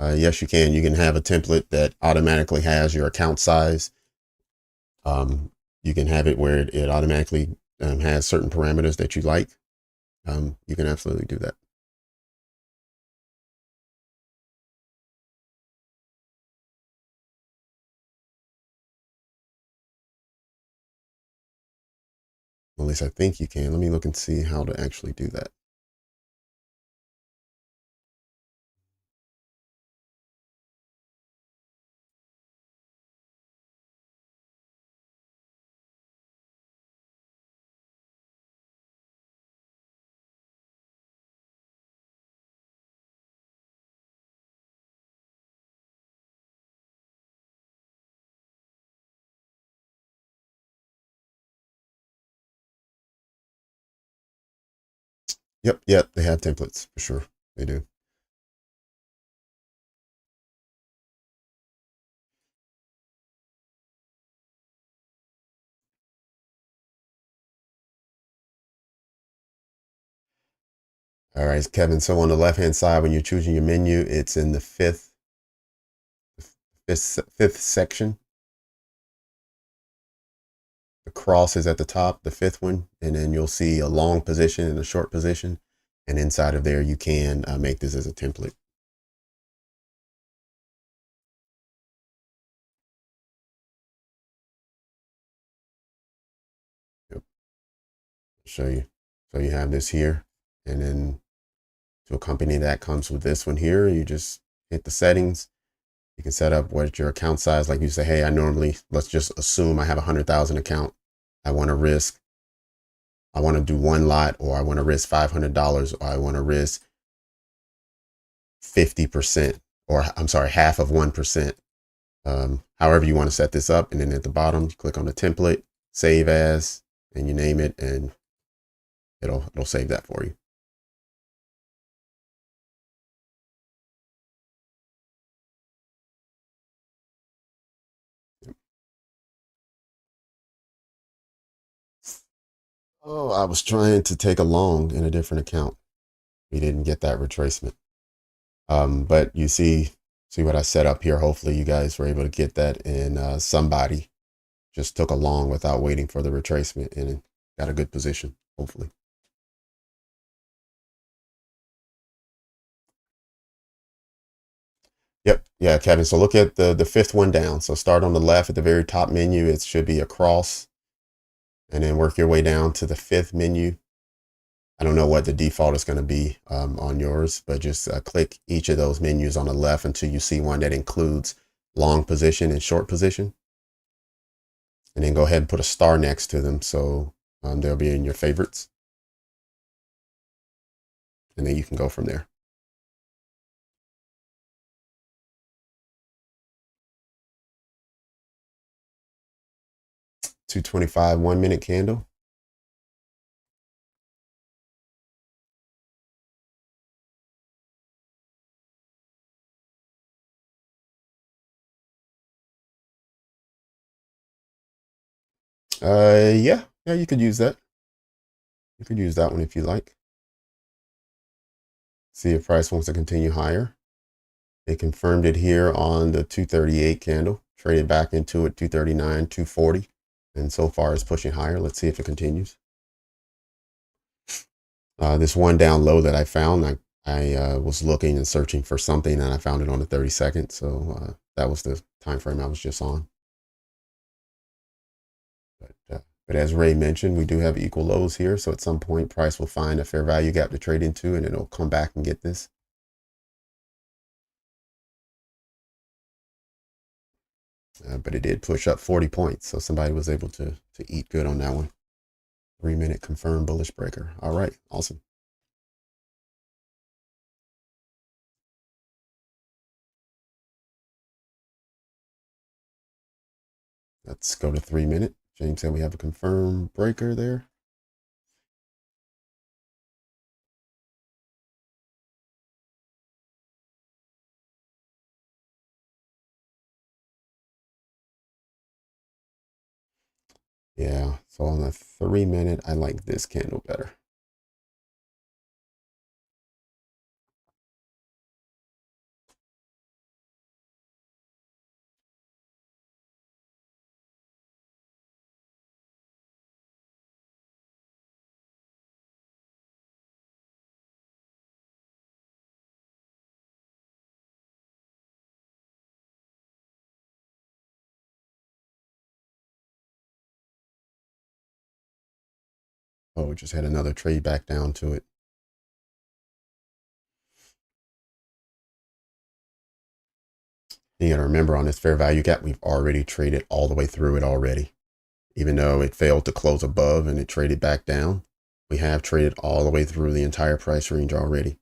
Yes, you can. You can have a template that automatically has your account size. You can have it where it automatically has certain parameters that you like. You can absolutely do that. At least I think you can. Let me look and see how to actually do that. Yep, they have templates for sure. They do. All right, Kevin. So on the left-hand side, when you're choosing your menu, it's in the fifth fifth section. The cross is at the top, the fifth one, and then you'll see a long position and a short position. And inside of there, you can make this as a template. Yep. Show you. So you have this here, and then to accompany that comes with this one here. You just hit the settings. You can set up what your account size, like you say, hey, let's just assume I have 100,000 account. I want to do one lot, or I want to risk $500, or I want to risk 50%, or I'm sorry, half of 1%. However you want to set this up. And then at the bottom, you click on the template, save as, and you name it, and it'll save that for you. Oh, I was trying to take a long in a different account. We didn't get that retracement. But you see what I set up here. Hopefully you guys were able to get that, and somebody just took a long without waiting for the retracement and got a good position, hopefully. Yep. Yeah, Kevin. So look at the fifth one down. So start on the left at the very top menu. It should be a cross, and then work your way down to the fifth menu. I don't know what the default is going to be on yours, but just click each of those menus on the left until you see one that includes long position and short position. And then go ahead and put a star next to them, so they'll be in your favorites. And then you can go from there. $225 1 minute candle. Yeah, you could use that. You could use that one if you like. See if price wants to continue higher. It confirmed it here on the 238 candle, traded back into it 239, 240, and so far it's pushing higher. Let's see if it continues. This one down low that I found, I was looking and searching for something, and I found it on the 32nd. So that was the time frame I was just on. But as Ray mentioned, we do have equal lows here. So at some point, price will find a fair value gap to trade into, and it'll come back and get this. But it did push up 40 points. So somebody was able to eat good on that one. 3 minute confirmed bullish breaker. All right. Awesome. Let's go to 3 minute. James said we have a confirmed breaker there. Yeah. So on the 3 minute, I like this candle better. Oh, just had another trade back down to it. You got to remember on this fair value gap, we've already traded all the way through it already. Even though it failed to close above and it traded back down, we have traded all the way through the entire price range already.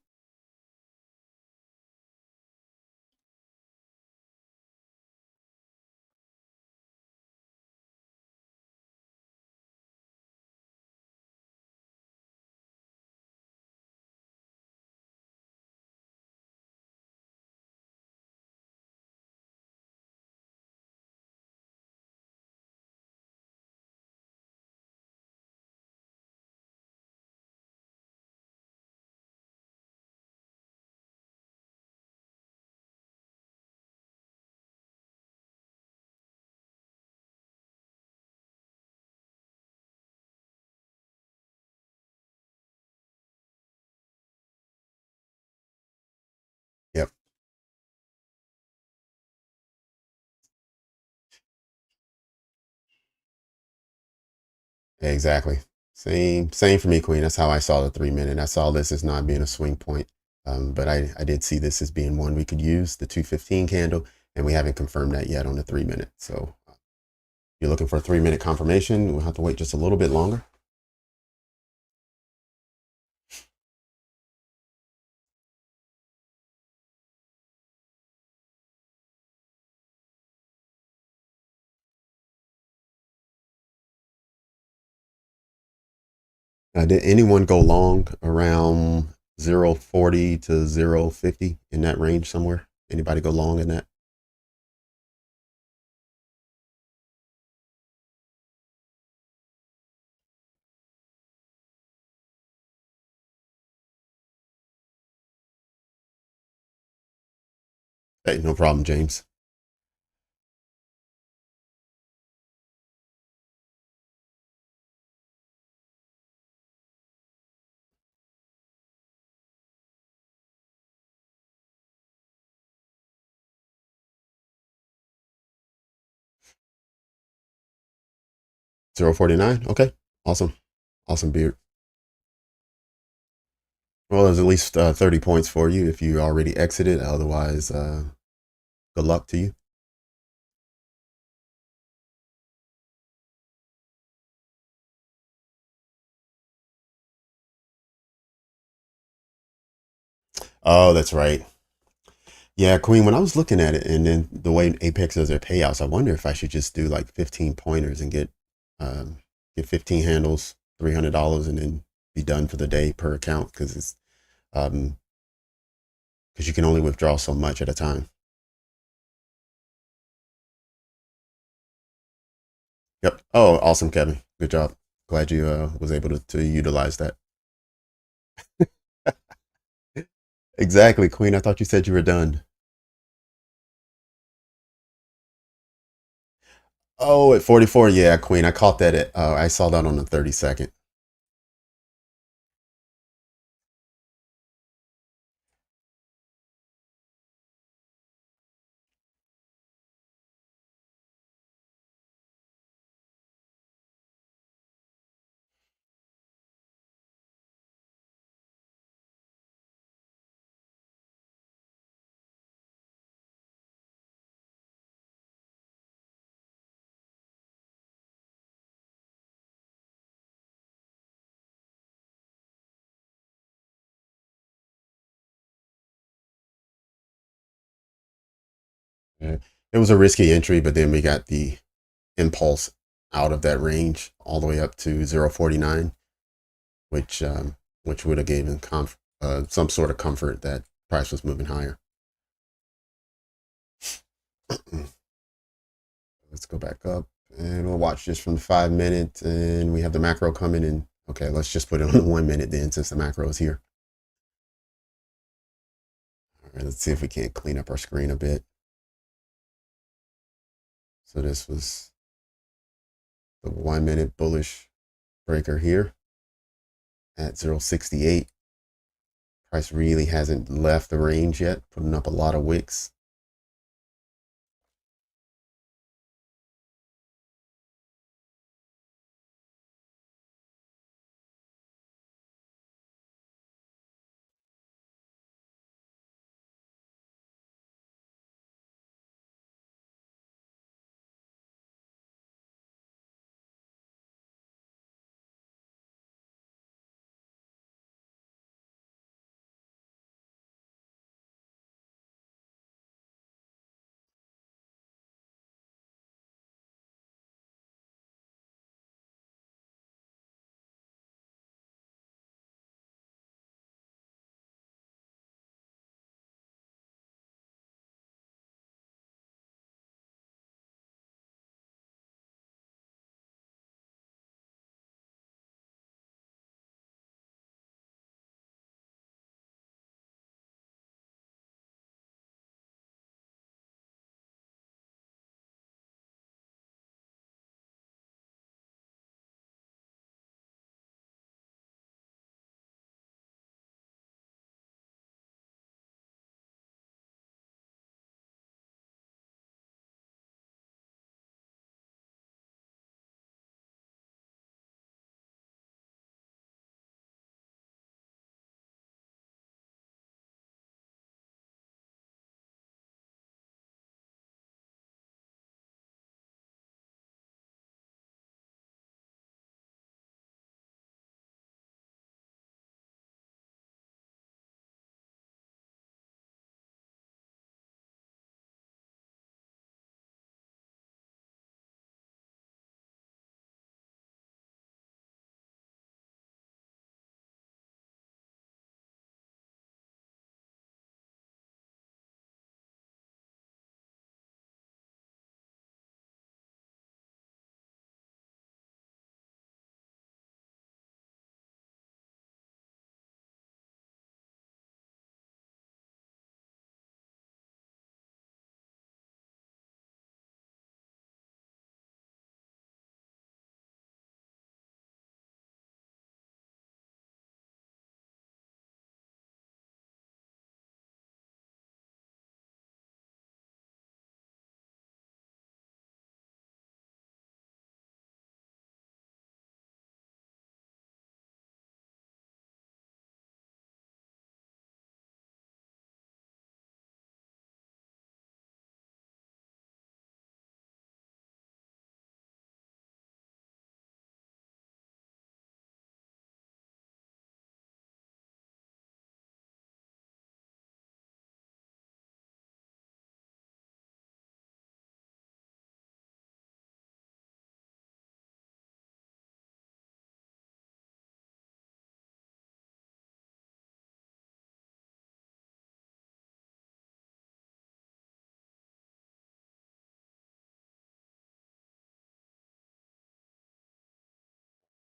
Exactly. Same for me, Queen. That's how I saw the 3 minute. I saw this as not being a swing point. But I did see this as being one we could use, the 215 candle, and we haven't confirmed that yet on the 3 minute. So if you're looking for a 3 minute confirmation, we'll have to wait just a little bit longer. Did anyone go long around 0.40 to 0.50 in that range somewhere? Anybody go long in that? Hey, no problem, James. 0.49. Okay. Awesome. Awesome beard. Well, there's at least 30 points for you if you already exited. Otherwise, good luck to you. Oh, that's right. Yeah, Queen, when I was looking at it and then the way Apex does their payouts, I wonder if I should just do like 15 pointers and um, get 15 handles, $300 and then be done for the day per account because it's um because you can only withdraw so much at a time. Yep. Oh, awesome, Kevin. Good job. Glad you was able to utilize that. Exactly, Queen. I thought you said you were done. Oh, at 44, yeah, Queen. I caught that I saw that on the 32nd. Yeah. It was a risky entry, but then we got the impulse out of that range all the way up to 0.49, which which would have given some sort of comfort that price was moving higher. Let's go back up and we'll watch this from the 5 minute and we have the macro coming in. Okay, let's just put it on the 1 minute then since the macro is here. All right, let's see if we can't clean up our screen a bit. So this was the 1 minute bullish breaker here at 0.68. Price really hasn't left the range yet, putting up a lot of wicks.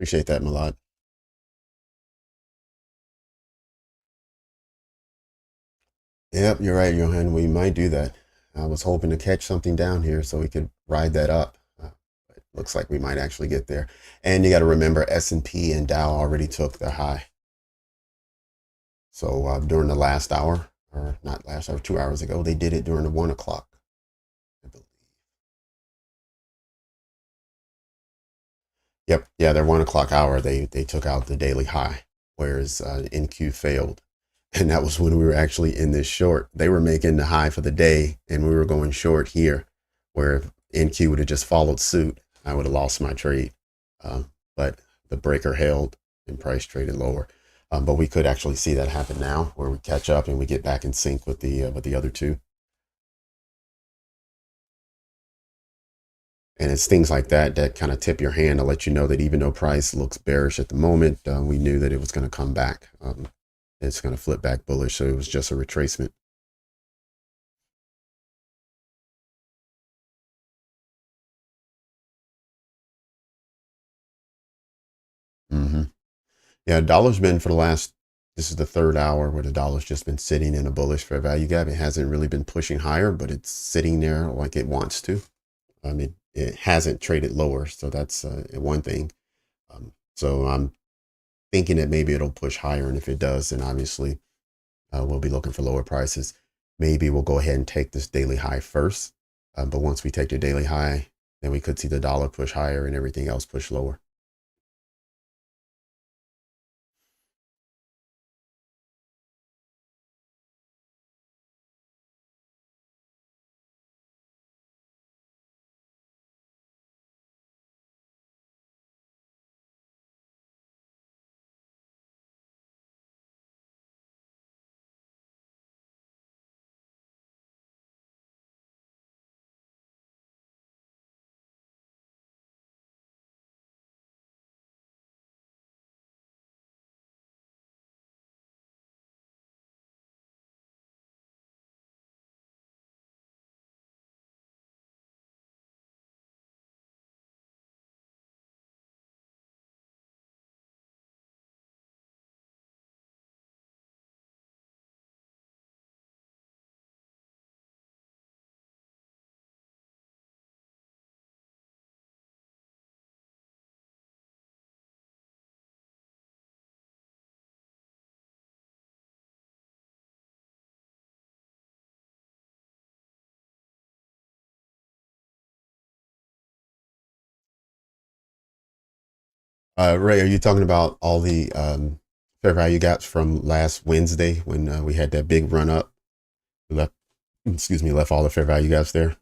Appreciate that, Malad. Yep, you're right, Johan. We might do that. I was hoping to catch something down here so we could ride that up. But looks like we might actually get there. And you got to remember, S&P and Dow already took their high. So during the last hour, or not last hour, 2 hours ago, they did it during the 1 o'clock, I believe. Yep, yeah, their 1 o'clock hour, they took out the daily high, whereas NQ failed. And that was when we were actually in this short. They were making the high for the day, and we were going short here, where if NQ would have just followed suit, I would have lost my trade. But the breaker held and price traded lower. But we could actually see that happen now, where we catch up and we get back in sync with the other two. And it's things like that that kind of tip your hand to let you know that even though price looks bearish at the moment, we knew that it was going to come back. It's going to flip back bullish. So it was just a retracement. Mm-hmm. Yeah, dollar's been for the last, this is the third hour where the dollar's just been sitting in a bullish fair value gap. It hasn't really been pushing higher, but it's sitting there like it wants to. It hasn't traded lower. So that's one thing. So I'm thinking that maybe it'll push higher. And if it does, then obviously we'll be looking for lower prices. Maybe we'll go ahead and take this daily high first. But once we take the daily high, then we could see the dollar push higher and everything else push lower. Ray, are you talking about all the fair value gaps from last Wednesday when we had that big run up? We left, excuse me, left all the fair value gaps there.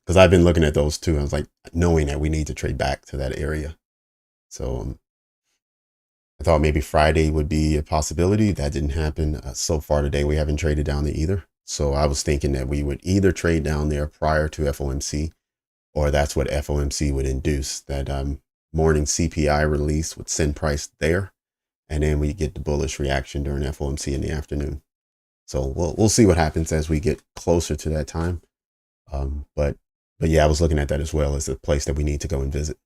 Because I've been looking at those too. I was like, knowing that we need to trade back to that area. So I thought maybe Friday would be a possibility. That didn't happen. So far today, we haven't traded down there either. So I was thinking that we would either trade down there prior to FOMC, or that's what FOMC would induce. That morning CPI release would send price there, and then we get the bullish reaction during FOMC in the afternoon. So we'll see what happens as we get closer to that time. But yeah, I was looking at that as well as a place that we need to go and visit.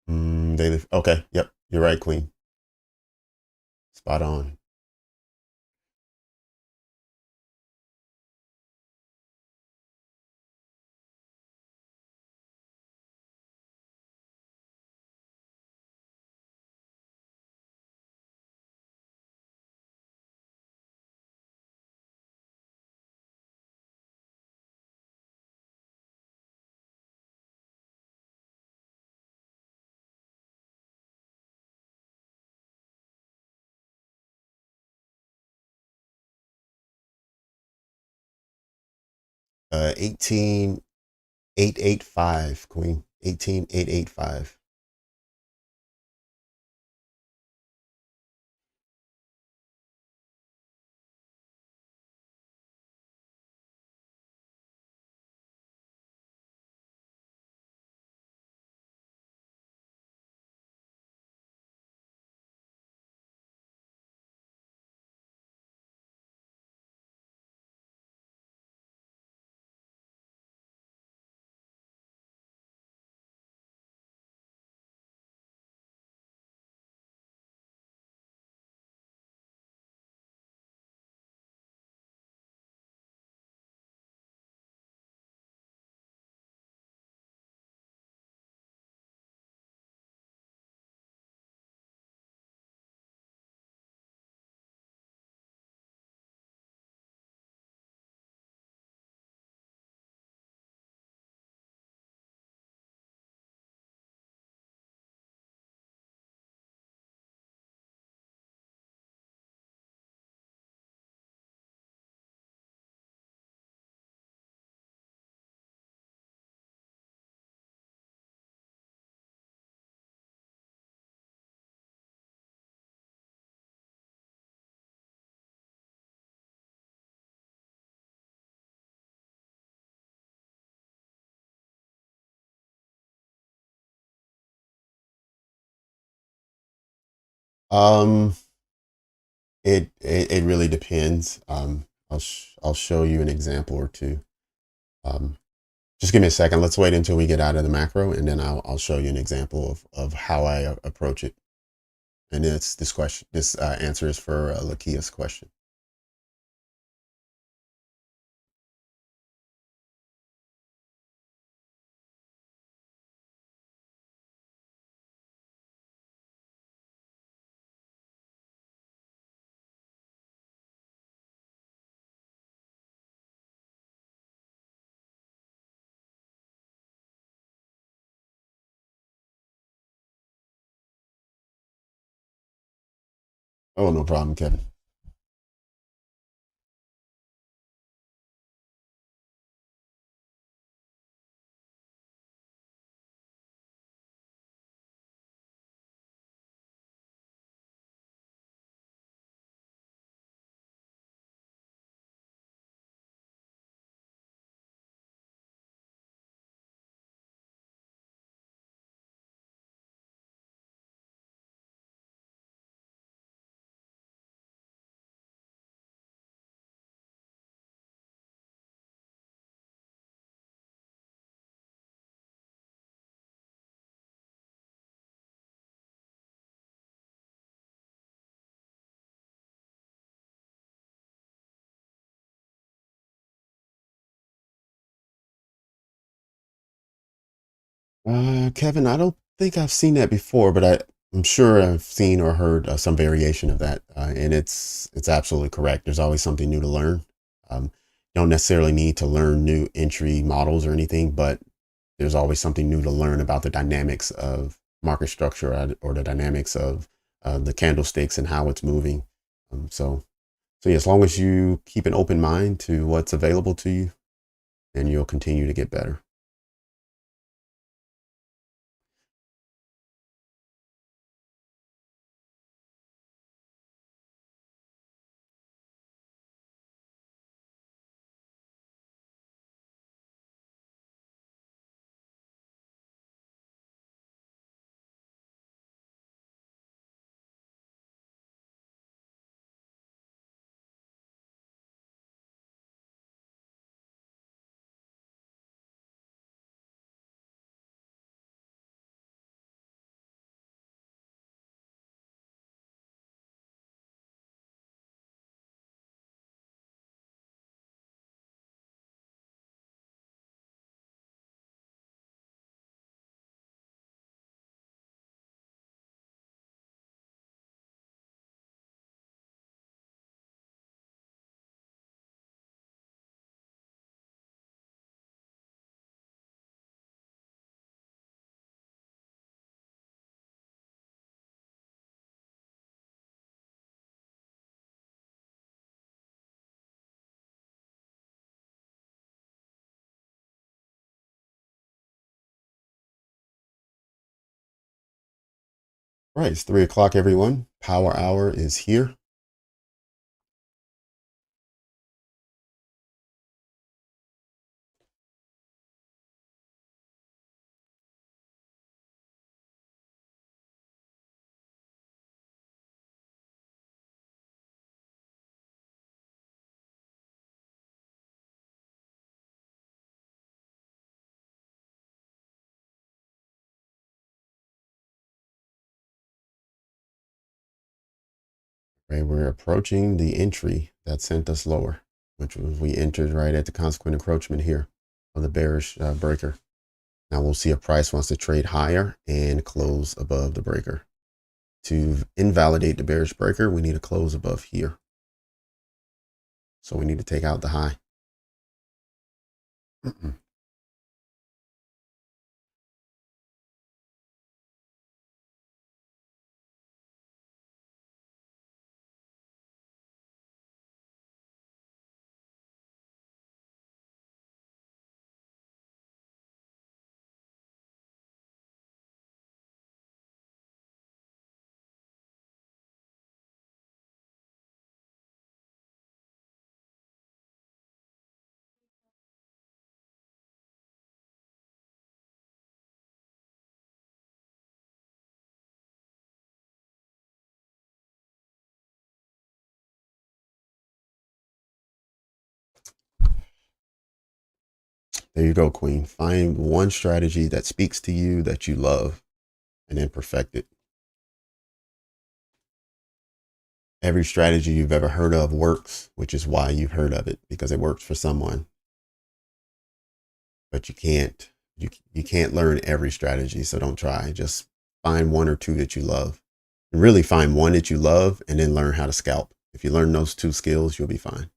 Daily. Okay. Yep. You're right, Queen. Spot on. Uh, 18885, Queen. 18885. Um, it really depends. I'll show you an example or two. Um, just give me a second. Let's wait until we get out of the macro, and then I'll show you an example of how I approach it. And it's this question. This answer is for Lakia's question. Oh, no problem, Kevin. Kevin, I don't think I've seen that before, but I'm sure I've seen or heard some variation of that, and it's absolutely correct. There's always something new to learn. You don't necessarily need to learn new entry models or anything, but there's always something new to learn about the dynamics of market structure or the dynamics of the candlesticks and how it's moving. So, so yeah, as long as you keep an open mind to what's available to you, then you'll continue to get better. Right, it's 3 o'clock, everyone. Power hour is here. Right, we're approaching the entry that sent us lower, which was we entered right at the consequent encroachment here of the bearish breaker. Now we'll see if price wants to trade higher and close above the breaker. To invalidate the bearish breaker, we need to close above here. So we need to take out the high. There you go, Queen. Find one strategy that speaks to you, that you love, and then perfect it. Every strategy you've ever heard of works, which is why you've heard of it, because it works for someone. But you can't learn every strategy, so don't try. Just find one or two that you love. And really find one that you love and then learn how to scalp. If you learn those two skills, you'll be fine.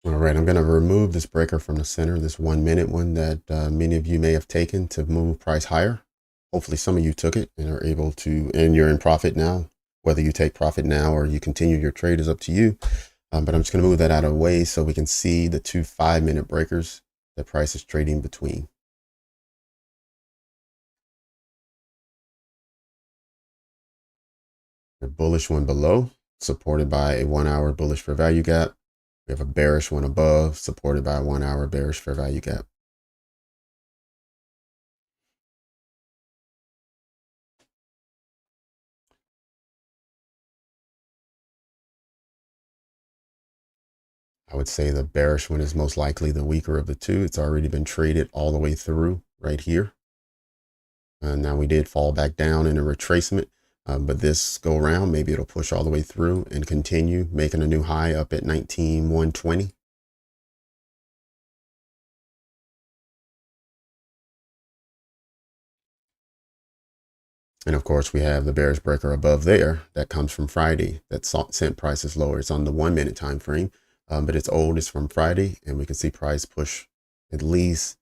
All right, I'm going to remove this breaker from the center, this 1 minute one that many of you may have taken to move price higher. Hopefully some of you took it and are able to, and you're in profit now. Whether you take profit now or you continue your trade is up to you. But I'm just going to move that out of the way so we can see the two 5-minute breakers that price is trading between. The bullish one below, supported by a 1 hour bullish fair value gap. We have a bearish one above, supported by a 1 hour bearish fair value gap. I would say the bearish one is most likely the weaker of the two. It's already been traded all the way through right here. Now we did fall back down in a retracement, but this go around, maybe it'll push all the way through and continue making a new high up at 19,120. And of course, we have the bearish breaker above there that comes from Friday. That sent price is lower. It's on the 1 minute time frame, but it's old. It's from Friday, and we can see price push at least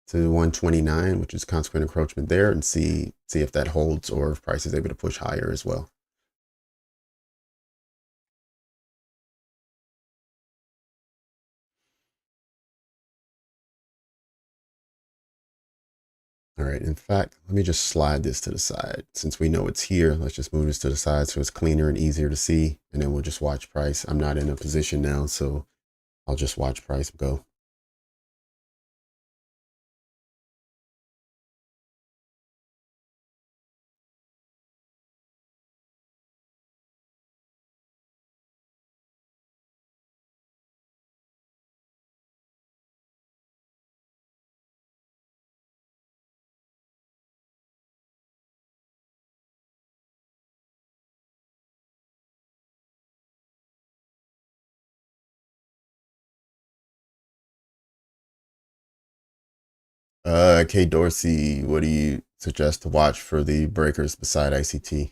to 129, which is consequent encroachment there, and see if that holds or if price is able to push higher as well. All right, in fact, let me just slide this to the side. Since we know it's here, let's just move this to the side so it's cleaner and easier to see, and then we'll just watch price. I'm not in a position now, so I'll just watch price go. Kay Dorsey, what do you suggest to watch for the breakers beside ICT?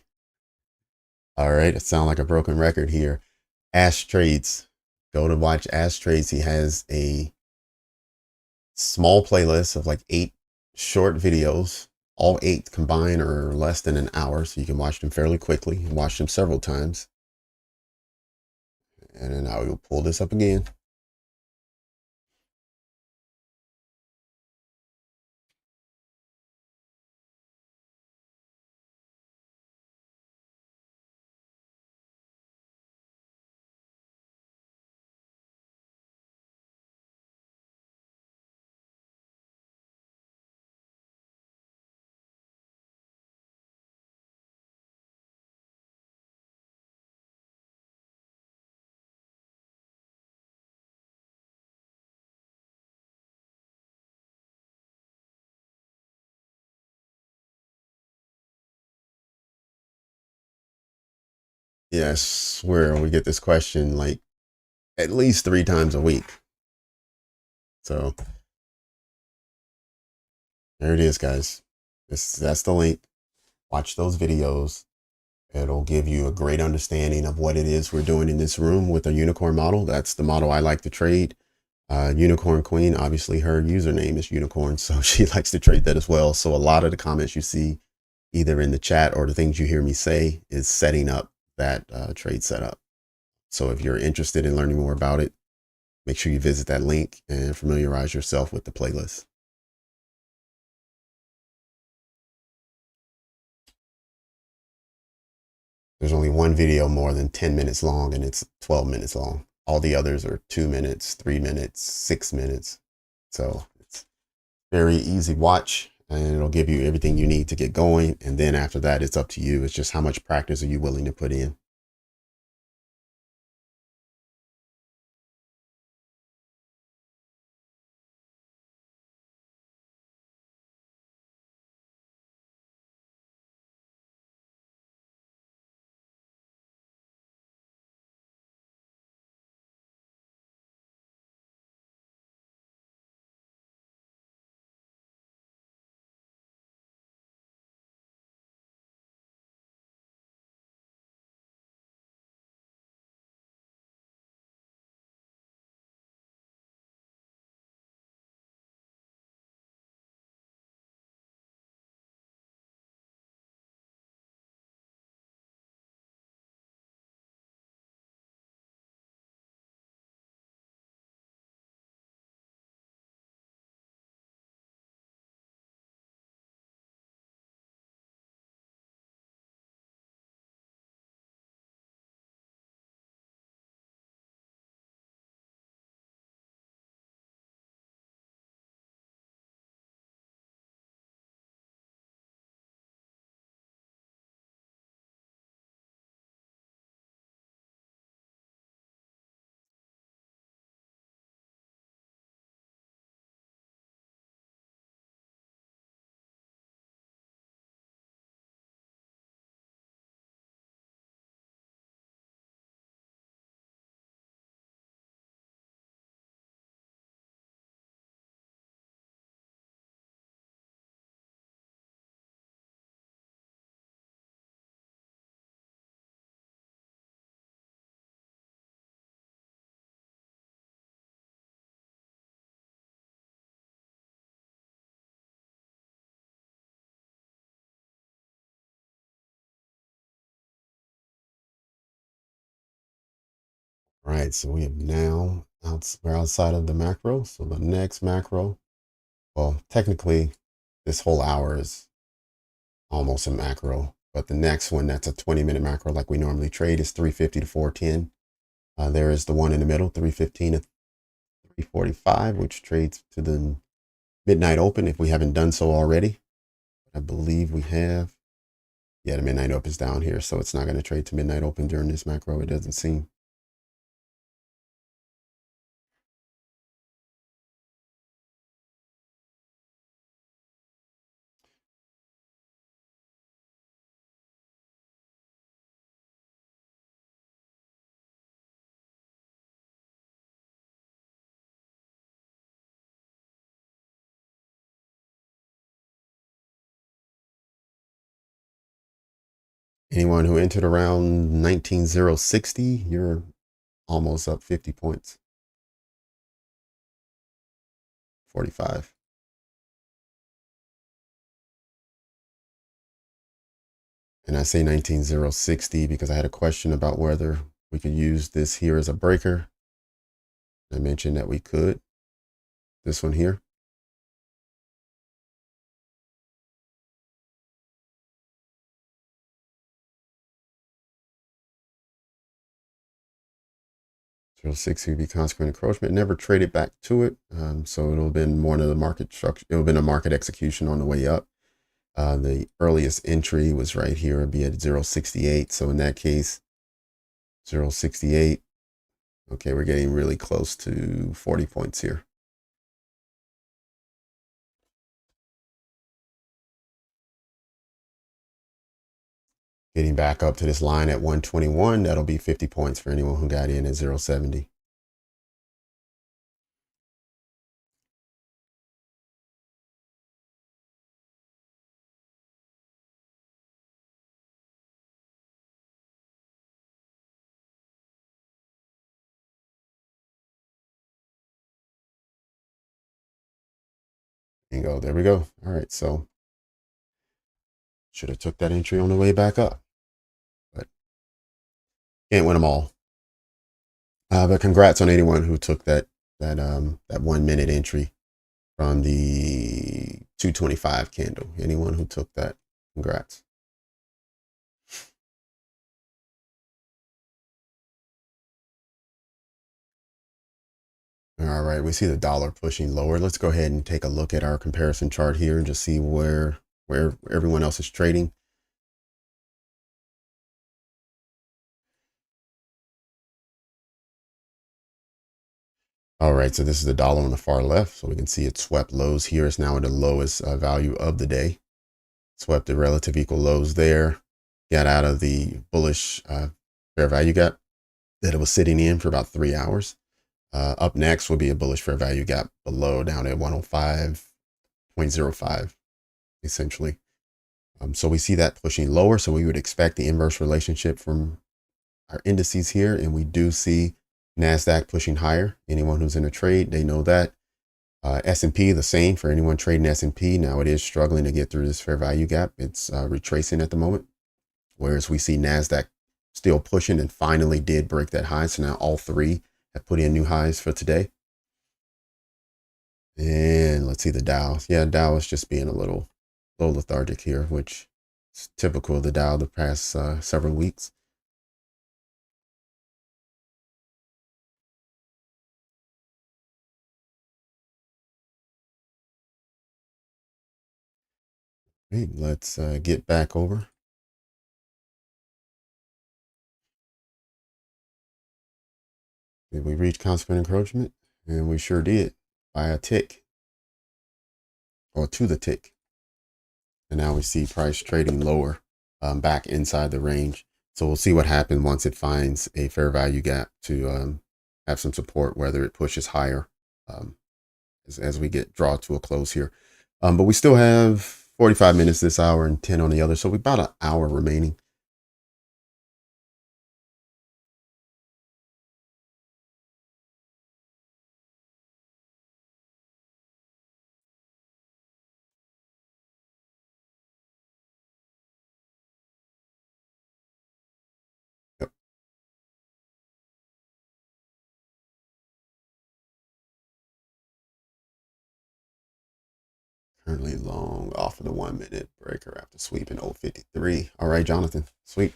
All right, it sounds like a broken record here. Ash Trades. Go to watch Ash Trades. He has a small playlist of like 8 short videos. All 8 combined are less than an hour, so you can watch them fairly quickly and watch them several times. And then I will pull this up again. Yeah, I swear we get this question like at least 3 times a week. So there it is, guys. That's the link. Watch those videos. It'll give you a great understanding of what it is we're doing in this room with a unicorn model. That's the model I like to trade. Unicorn Queen, obviously her username is Unicorn, so she likes to trade that as well. So a lot of the comments you see either in the chat or the things you hear me say is setting up that trade setup. So if you're interested in learning more about it, make sure you visit that link and familiarize yourself with the playlist. There's only one video more than 10 minutes long, and it's 12 minutes long. All the others are 2 minutes, 3 minutes, 6 minutes. So it's very easy watch, and it'll give you everything you need to get going. And then after that, it's up to you. It's just how much practice are you willing to put in. All right, so we have now we're outside of the macro. So the next macro, well, technically this whole hour is almost a macro, but the next one that's a 20-minute macro like we normally trade is 350 to 410. There is the one in the middle, 315 to 345, which trades to the midnight open if we haven't done so already. I believe we have. Yeah, the midnight open is down here, so it's not going to trade to midnight open during this macro. It doesn't seem. Anyone who entered around 19,060, you're almost up 50 points. 45. And I say 19,060 because I had a question about whether we could use this here as a breaker. I mentioned that we could. This one here. So 60 would be consequent encroachment. Never traded back to it. So it'll have been more of the market structure. It'll have been a market execution on the way up. The earliest entry was right here. It'd be at 0.68. So in that case, 0.68. Okay, we're getting really close to 40 points here. Getting back up to this line at 121, that'll be 50 points for anyone who got in at 0.70. Bingo, there we go. All right, so should have took that entry on the way back up, but can't win them all. But congrats on anyone who took that 1 minute entry from the 225 candle. Anyone who took that, congrats. All right, we see the dollar pushing lower. Let's go ahead and take a look at our comparison chart here and just see where everyone else is trading. All right, so this is the dollar on the far left. So we can see it swept lows here. It's now at the lowest value of the day. Swept the relative equal lows there. Got out of the bullish fair value gap that it was sitting in for about 3 hours. Up next will be a bullish fair value gap below, down at 105.05, essentially. So we see that pushing lower. So we would expect the inverse relationship from our indices here. And we do see Nasdaq pushing higher. Anyone who's in a trade, they know that. S&P, the same for anyone trading S&P. Now it is struggling to get through this fair value gap. It's retracing at the moment. Whereas we see Nasdaq still pushing and finally did break that high. So now all three have put in new highs for today. And let's see the Dow. Yeah, Dow is just being a little lethargic here, which is typical of the Dow the past several weeks. Right, let's get back over. Did we reach consequent encroachment? And we sure did, by a tick, or to the tick. And now we see price trading lower, back inside the range. So we'll see what happens once it finds a fair value gap to have some support, whether it pushes higher as we draw to a close here. But we still have 45 minutes this hour and 10 on the other. So we about an hour remaining. Yep. Currently long off of the 1 minute breaker after sweeping 053. All right, Jonathan, sweep.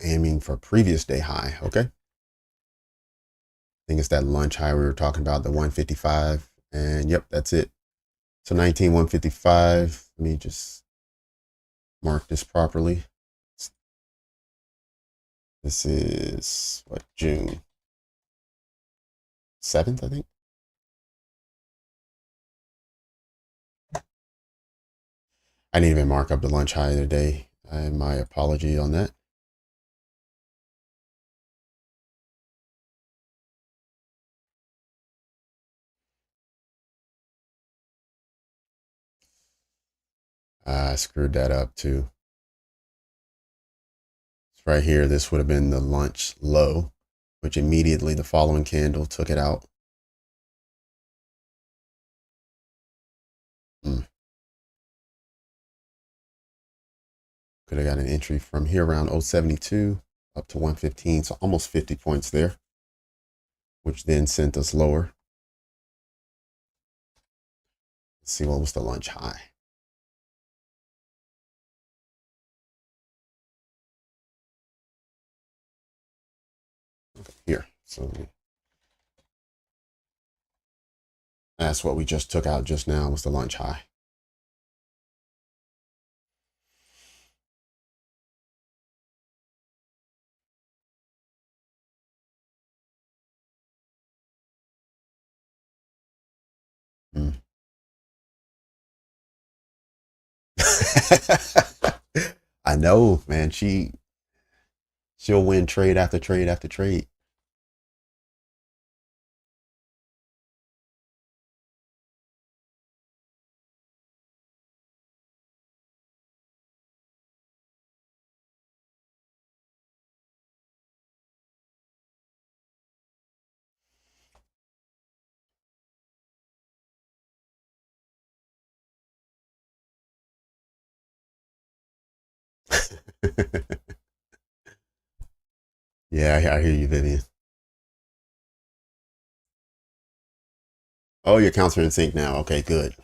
Aiming for previous day high. Okay. I think it's that lunch high we were talking about, the 155. And yep, that's it. So 15155. Let me just mark this properly. This is what, June 7th, I think. I didn't even mark up the lunch high today. My apology on that. I screwed that up too. Right here, this would have been the lunch low, which immediately the following candle took it out. Could have got an entry from here around 072 up to 115, so almost 50 points there, which then sent us lower. Let's see, what was the lunch high? Okay, here. So that's what we just took out just now, was the lunch high. I know, man. She'll win trade after trade after trade. Yeah, I hear you, Vivian. Oh, your accounts are in sync now. Okay, good.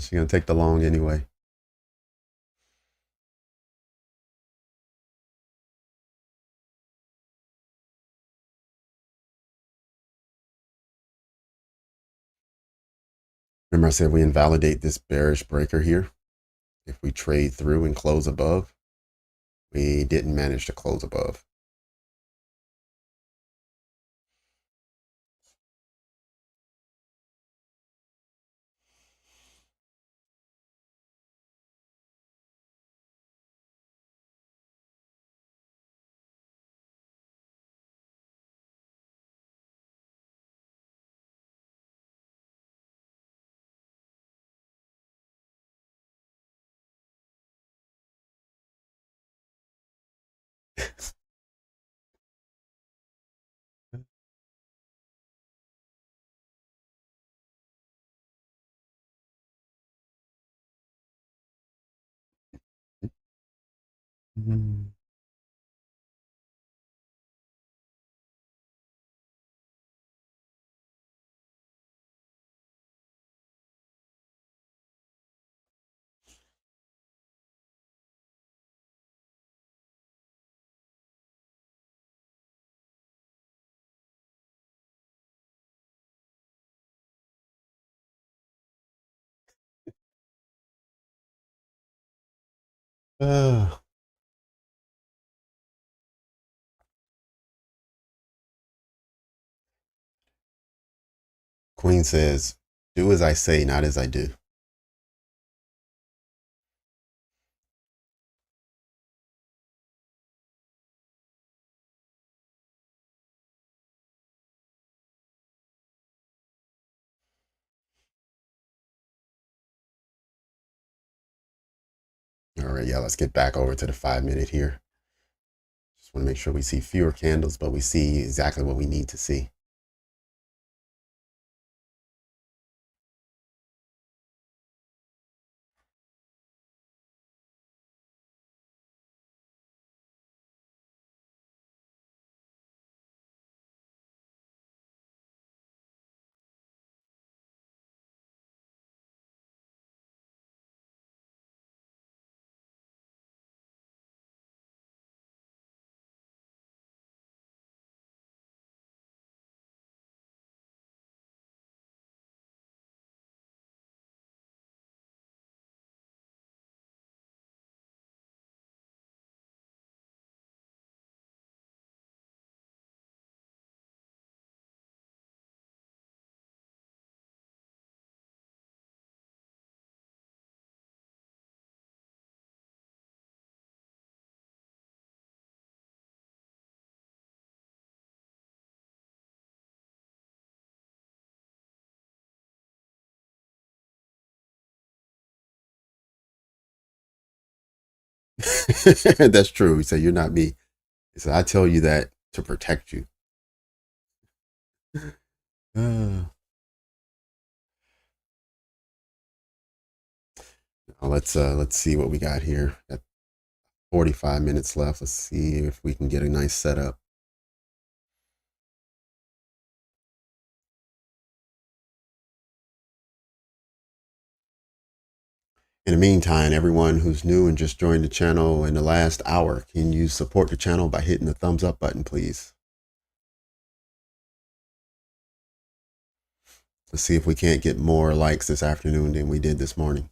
She's gonna take the long anyway. Remember I said we invalidate this bearish breaker here. If we trade through and close above, we didn't manage to close above. Uh, Queen says, do as I say, not as I do. All right, yeah, let's get back over to the 5 minute here. Just want to make sure we see fewer candles, but we see exactly what we need to see. That's true. He said, you're not me. He said, I tell you that to protect you. Uh, let's see what we got here. Got 45 minutes left. Let's see if we can get a nice setup. In the meantime, everyone who's new and just joined the channel in the last hour, can you support the channel by hitting the thumbs up button, please? Let's see if we can't get more likes this afternoon than we did this morning.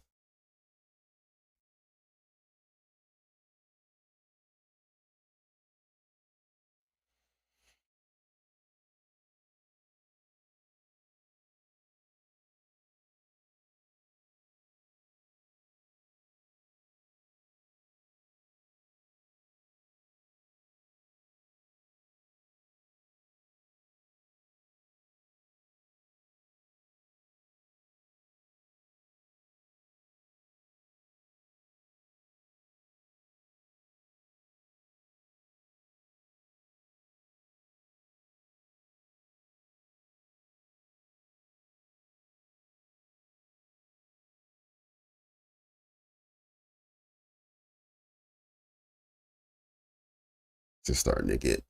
Just starting to get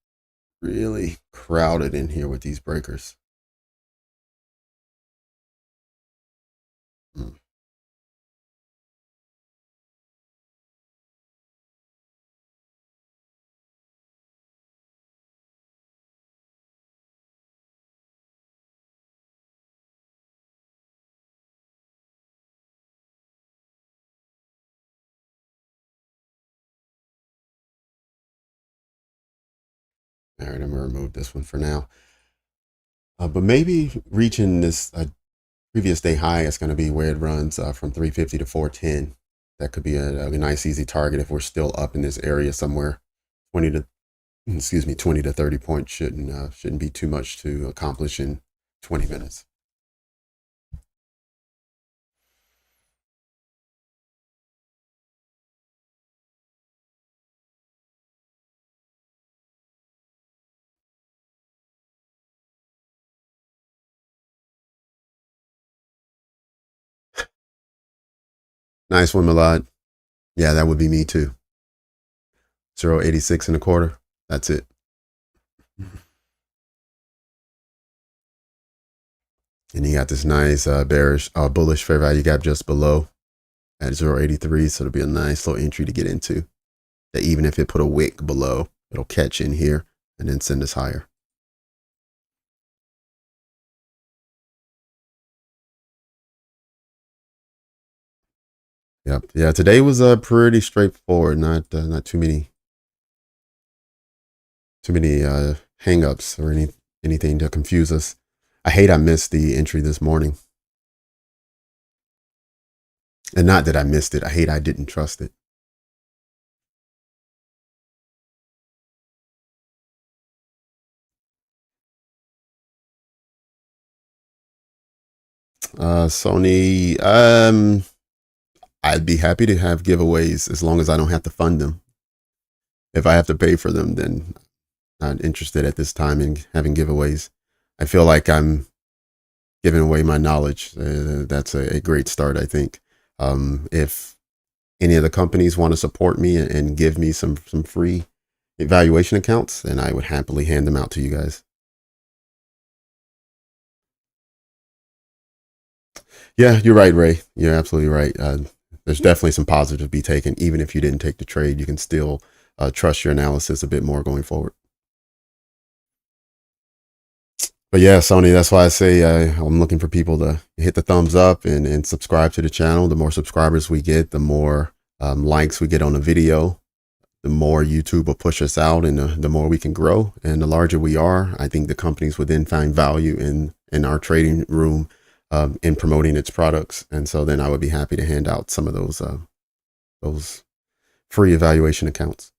really crowded in here with these breakers. Mm. All right, I'm gonna remove this one for now. But maybe reaching this previous day high is going to be where it runs from 350 to 410. That could be a nice easy target if we're still up in this area somewhere. 20 to 20 to 30 points shouldn't be too much to accomplish in 20 minutes. Nice one, Milad. Yeah, that would be me too. 0.86 and a quarter. That's it. And you got this nice bullish fair value gap just below at 0.83. So it'll be a nice little entry to get into. That even if it put a wick below, it'll catch in here and then send us higher. Yep. Yeah. Today was pretty straightforward. Not too many hang-ups or anything to confuse us. I hate I missed the entry this morning, and not that I missed it. I hate I didn't trust it. Sony. I'd be happy to have giveaways as long as I don't have to fund them. If I have to pay for them, then not interested at this time in having giveaways. I feel like I'm giving away my knowledge. That's a great start, I think. If any of the companies want to support me and give me some free evaluation accounts, then I would happily hand them out to you guys. Yeah, you're right, Ray. You're absolutely right. There's definitely some positive to be taken. Even if you didn't take the trade, you can still trust your analysis a bit more going forward. But yeah, Sony, that's why I say I'm looking for people to hit the thumbs up and subscribe to the channel. The more subscribers we get, the more likes we get on the video, the more YouTube will push us out, and the more we can grow. And the larger we are, I think the companies would then find value in our trading room in promoting its products. And so then I would be happy to hand out some of those free evaluation accounts.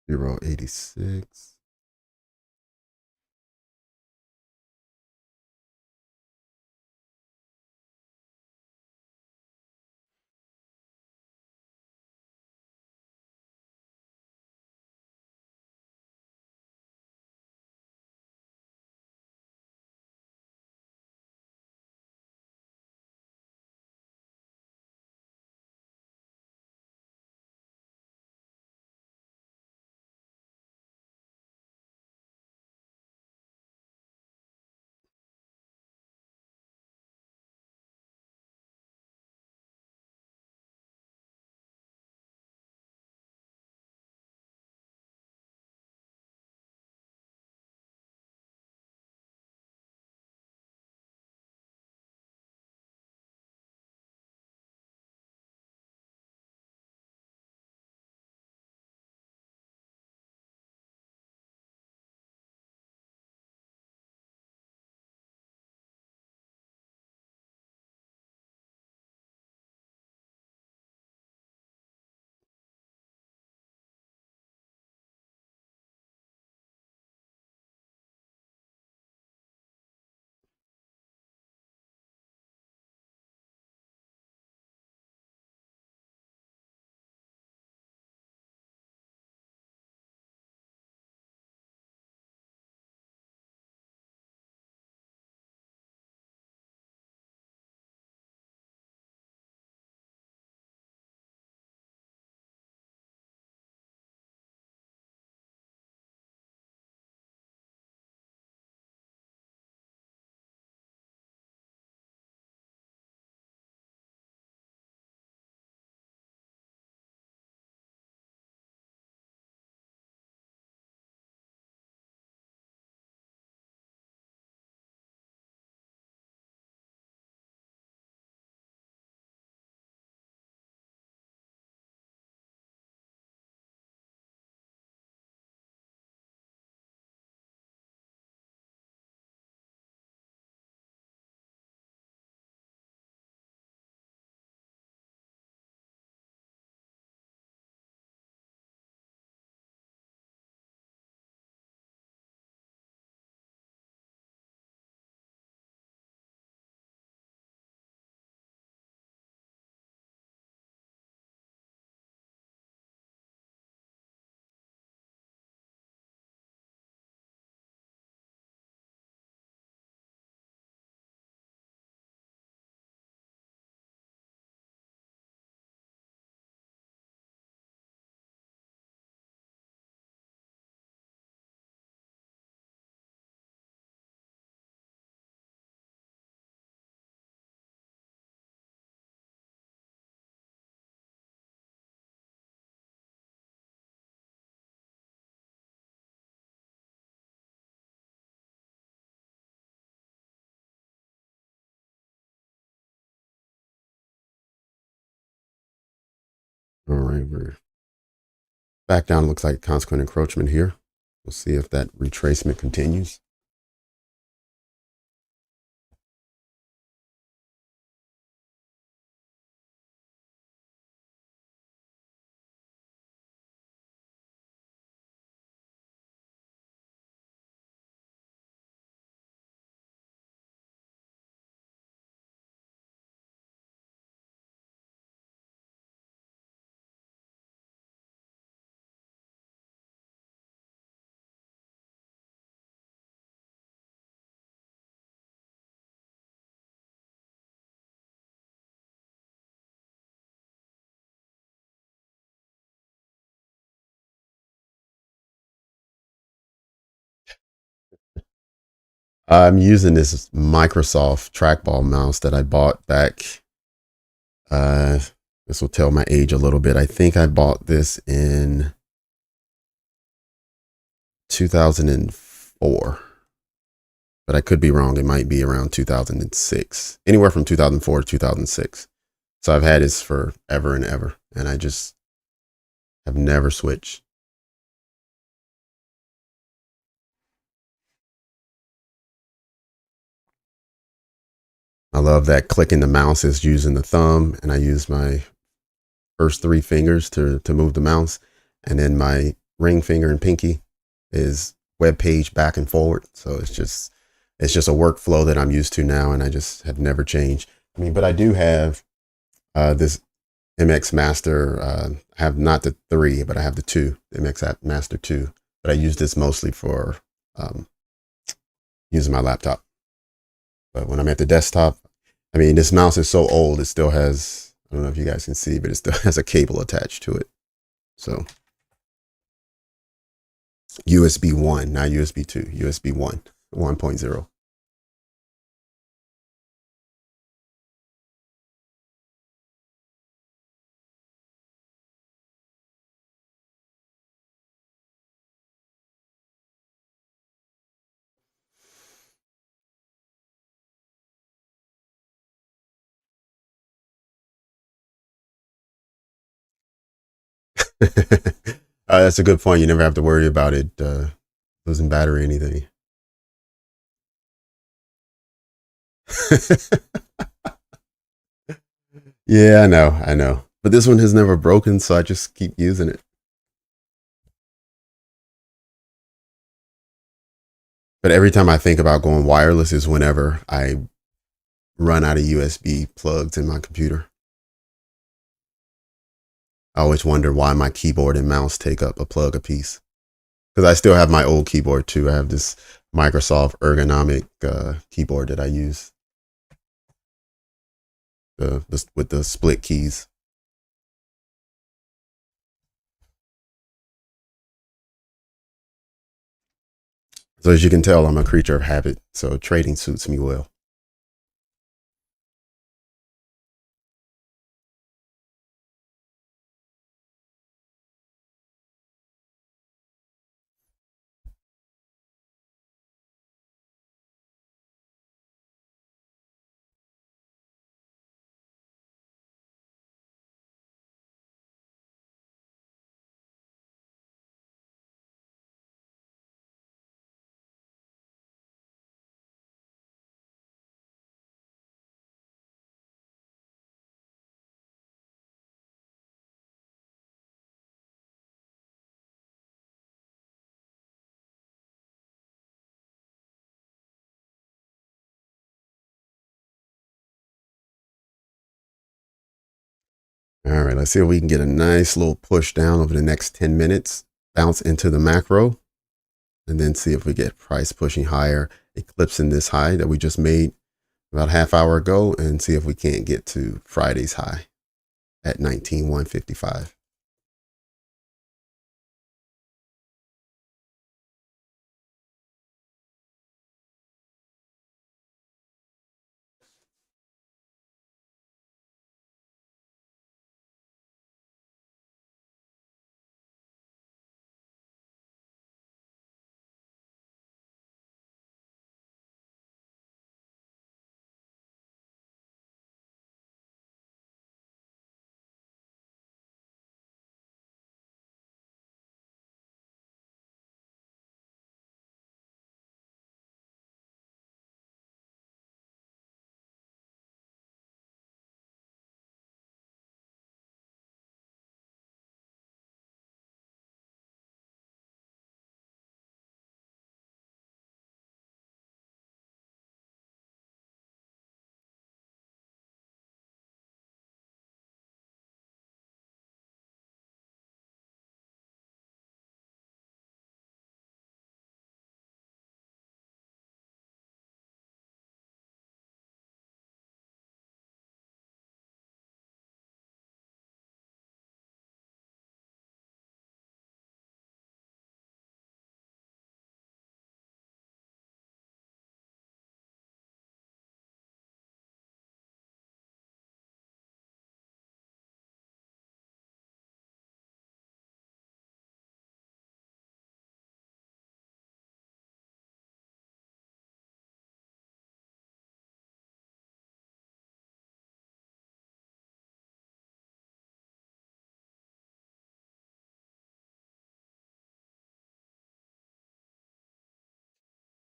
0.86. All right, we're back down. Looks like consequent encroachment here. We'll see if that retracement continues. I'm using this Microsoft trackball mouse that I bought back. This will tell my age a little bit. I think I bought this in 2004, but I could be wrong. It might be around 2006, anywhere from 2004 to 2006. So I've had this forever and ever, and I just have never switched. I love that clicking the mouse is using the thumb, and I use my first three fingers to move the mouse, and then my ring finger and pinky is web page back and forward. So it's just a workflow that I'm used to now, and I just have never changed. I mean, but I do have this MX Master. I have not the 3, but I have the 2, the MX Master 2. But I use this mostly for using my laptop. But when I'm at the desktop, I mean, this mouse is so old, it still has, I don't know if you guys can see, but it still has a cable attached to it. So USB 1, not USB 2, USB 1, 1.0. That's a good point. You never have to worry about it losing battery or anything. Yeah, I know. But this one has never broken, so I just keep using it. But every time I think about going wireless is whenever I run out of USB plugs in my computer. I always wonder why my keyboard and mouse take up a plug apiece. Because I still have my old keyboard too. I have this Microsoft ergonomic keyboard that I use with the split keys. So as you can tell, I'm a creature of habit. So trading suits me well. All right, let's see if we can get a nice little push down over the next 10 minutes, bounce into the macro, and then see if we get price pushing higher, eclipsing this high that we just made about a half hour ago, and see if we can't get to Friday's high at 19,155.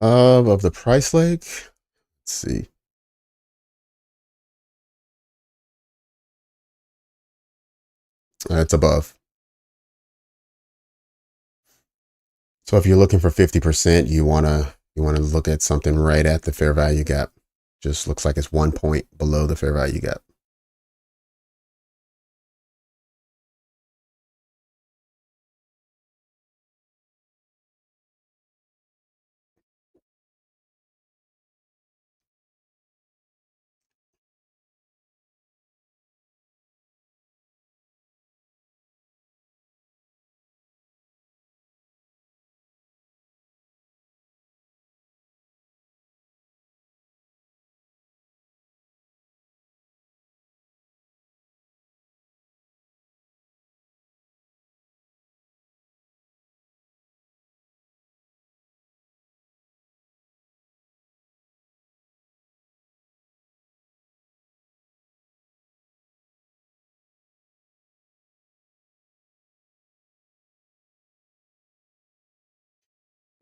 Of the price leg, let's see. It's above So if you're looking for 50%, you wanna look at something right at the fair value gap. Just looks like it's 1 point below the fair value gap.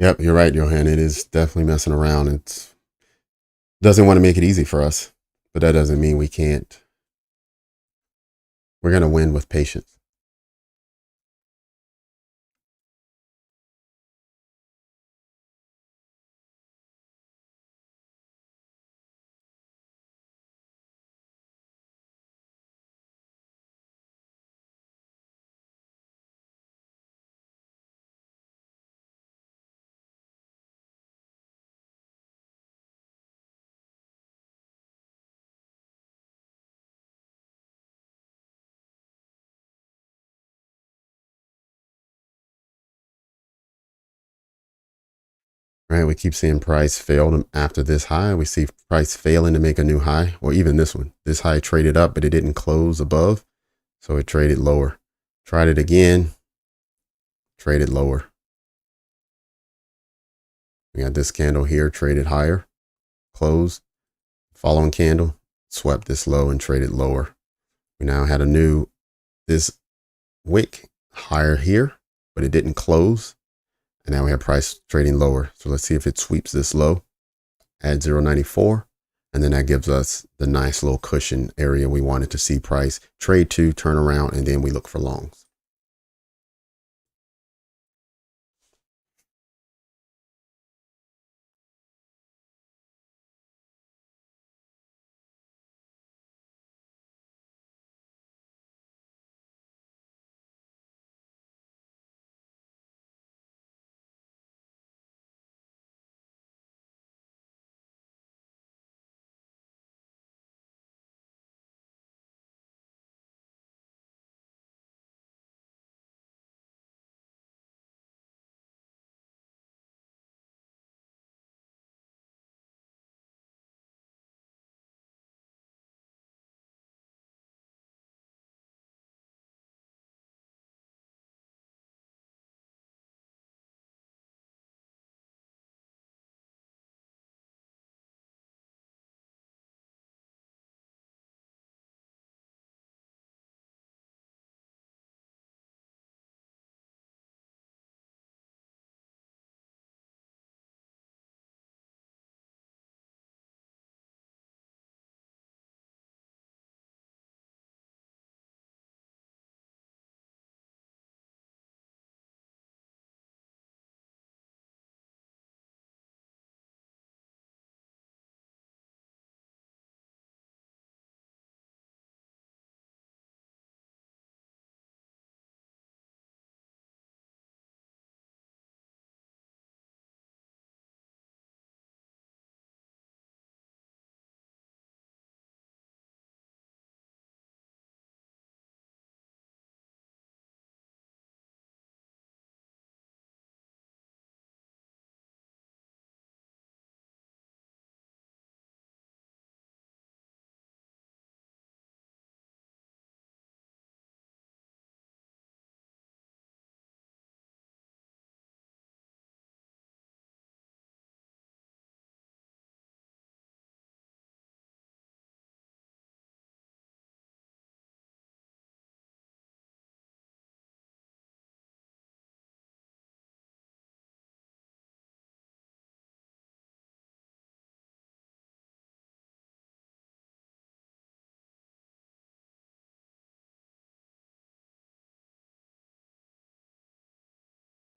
Yep, you're right, Johan. It is definitely messing around. It doesn't want to make it easy for us, but that doesn't mean we can't. We're gonna win with patience. Right? We keep seeing price fail after this high. We see price failing to make a new high, or even this one. This high traded up, but it didn't close above, so it traded lower. Tried it again, traded lower. We got this candle here, traded higher, closed. Following candle, swept this low and traded lower. We now had this wick higher here, but it didn't close. And now we have price trading lower. So let's see if it sweeps this low at 0.94. And then that gives us the nice little cushion area we wanted to see price trade to, turn around, and then we look for longs.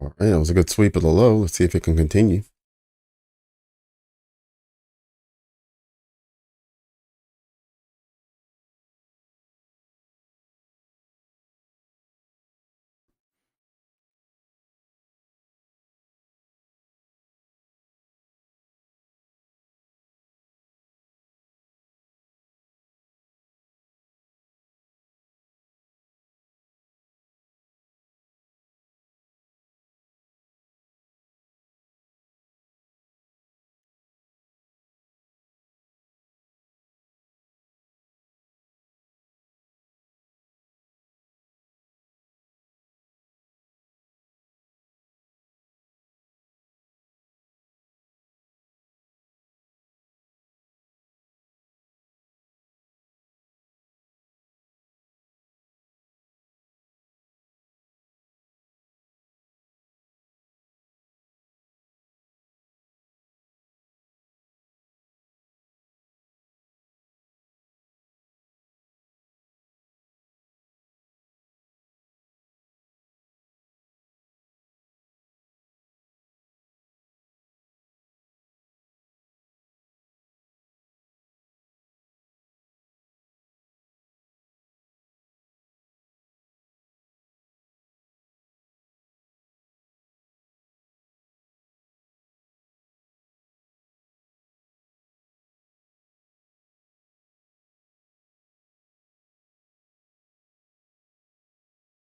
All right, that was a good sweep of the low. Let's see if it can continue.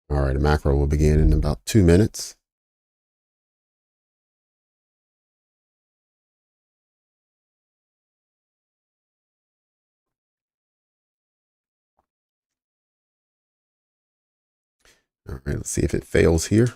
All right, the macro will begin in about 2 minutes. All right, let's see if it fails here.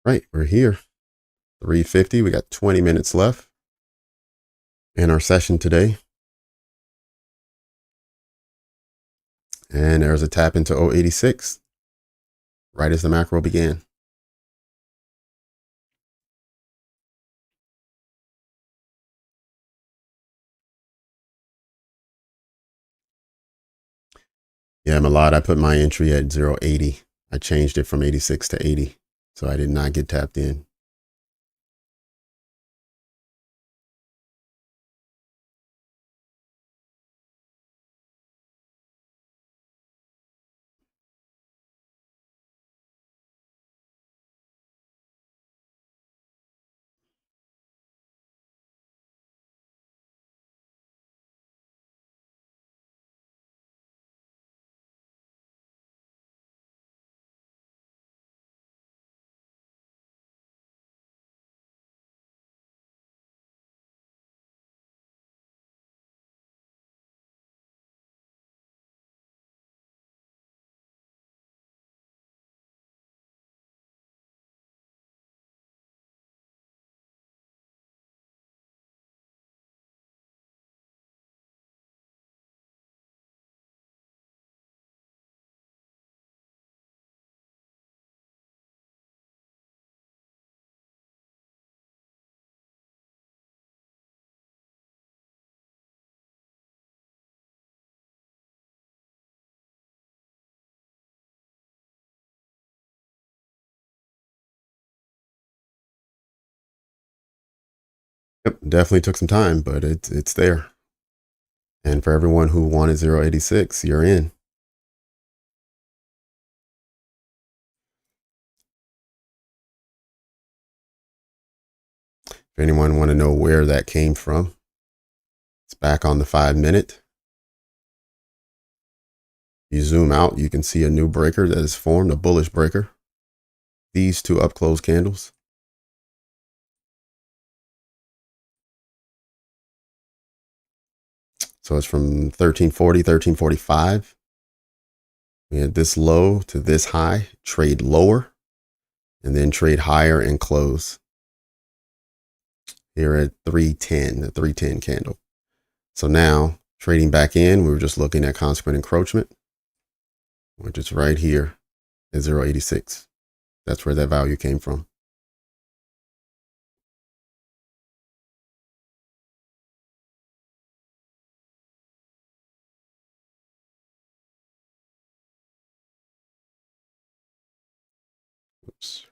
Right, we're here. 3:50. We got 20 minutes left in our session today. And there's a tap into 086 right as the macro began. Yeah, Malad, I put my entry at 080. I changed it from 86 to 80. So I did not get tapped in. Yep, definitely took some time, but it's there. And for everyone who wanted 0.86, you're in. If anyone want to know where that came from, it's back on the 5-minute. You zoom out, you can see a new breaker that is formed, a bullish breaker. These two up close candles. So it's from 1340, 1345. We had this low to this high, trade lower, and then trade higher and close. Here at 310, the 310 candle. So now trading back in, we were just looking at consequent encroachment, which is right here at 0.86. That's where that value came from. Oops.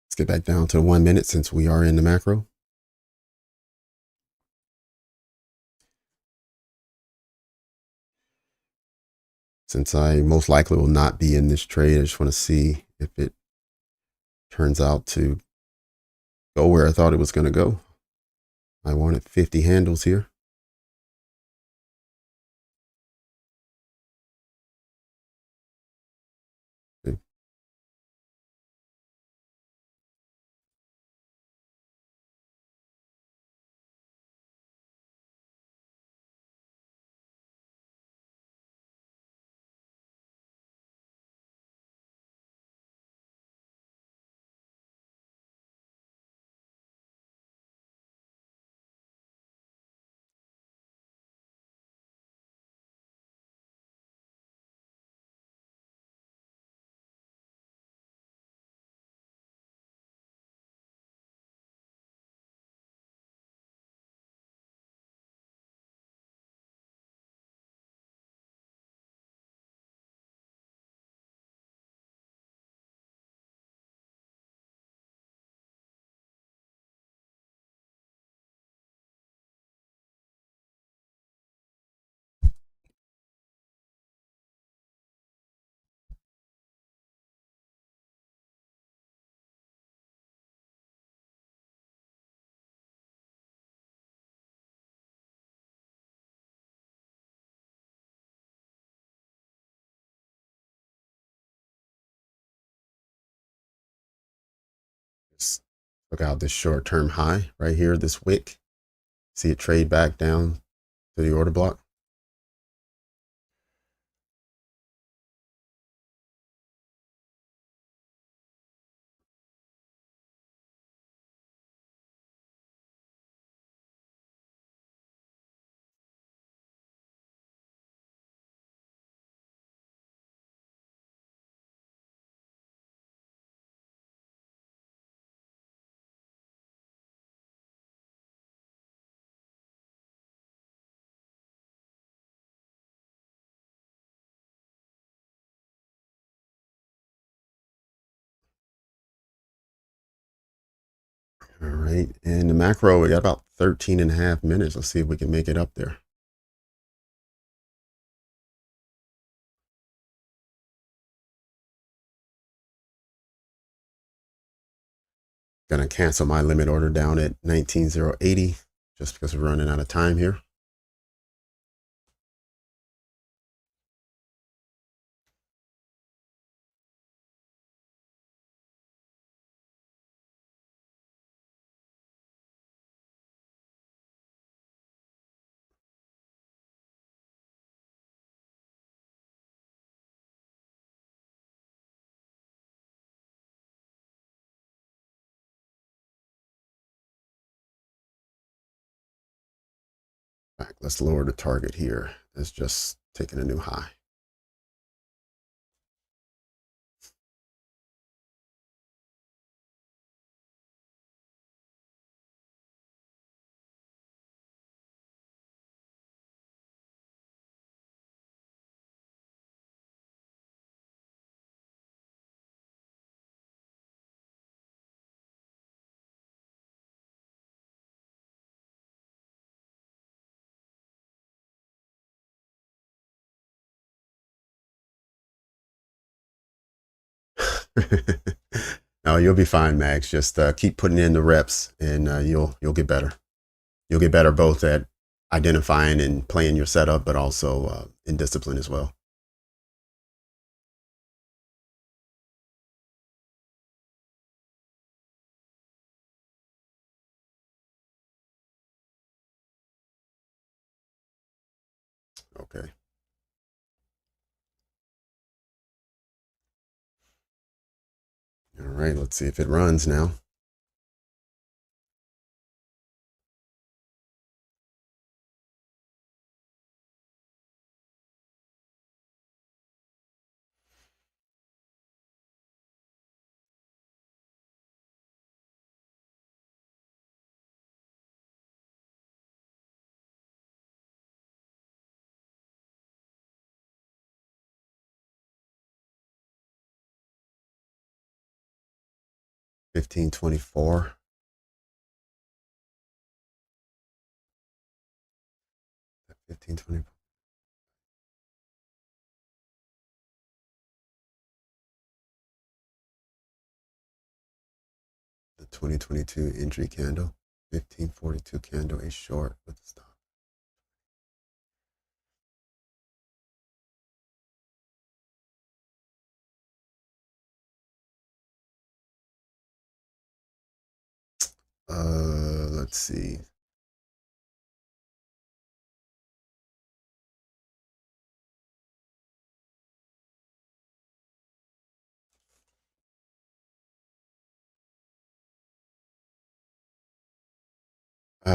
Let's get back down to 1 minute since we are in the macro. Since I most likely will not be in this trade, I just want to see if it turns out to go where I thought it was going to go. I wanted 50 handles here. Okay. Just look out this short-term high right here, this wick. See it trade back down to the order block. All right, and the macro, we got about 13.5 minutes. Let's see if we can make it up there. Gonna cancel my limit order down at 19,080 just because we're running out of time here. let's lower the target here. It's just taking a new high. No, you'll be fine, Max. Just keep putting in the reps, and you'll get better. You'll get better both at identifying and playing your setup, but also in discipline as well. Okay. All right. Let's see if it runs now. $15.24. 15.20. The 2022 entry candle. 1542 candle, a short with a stop. Let's see.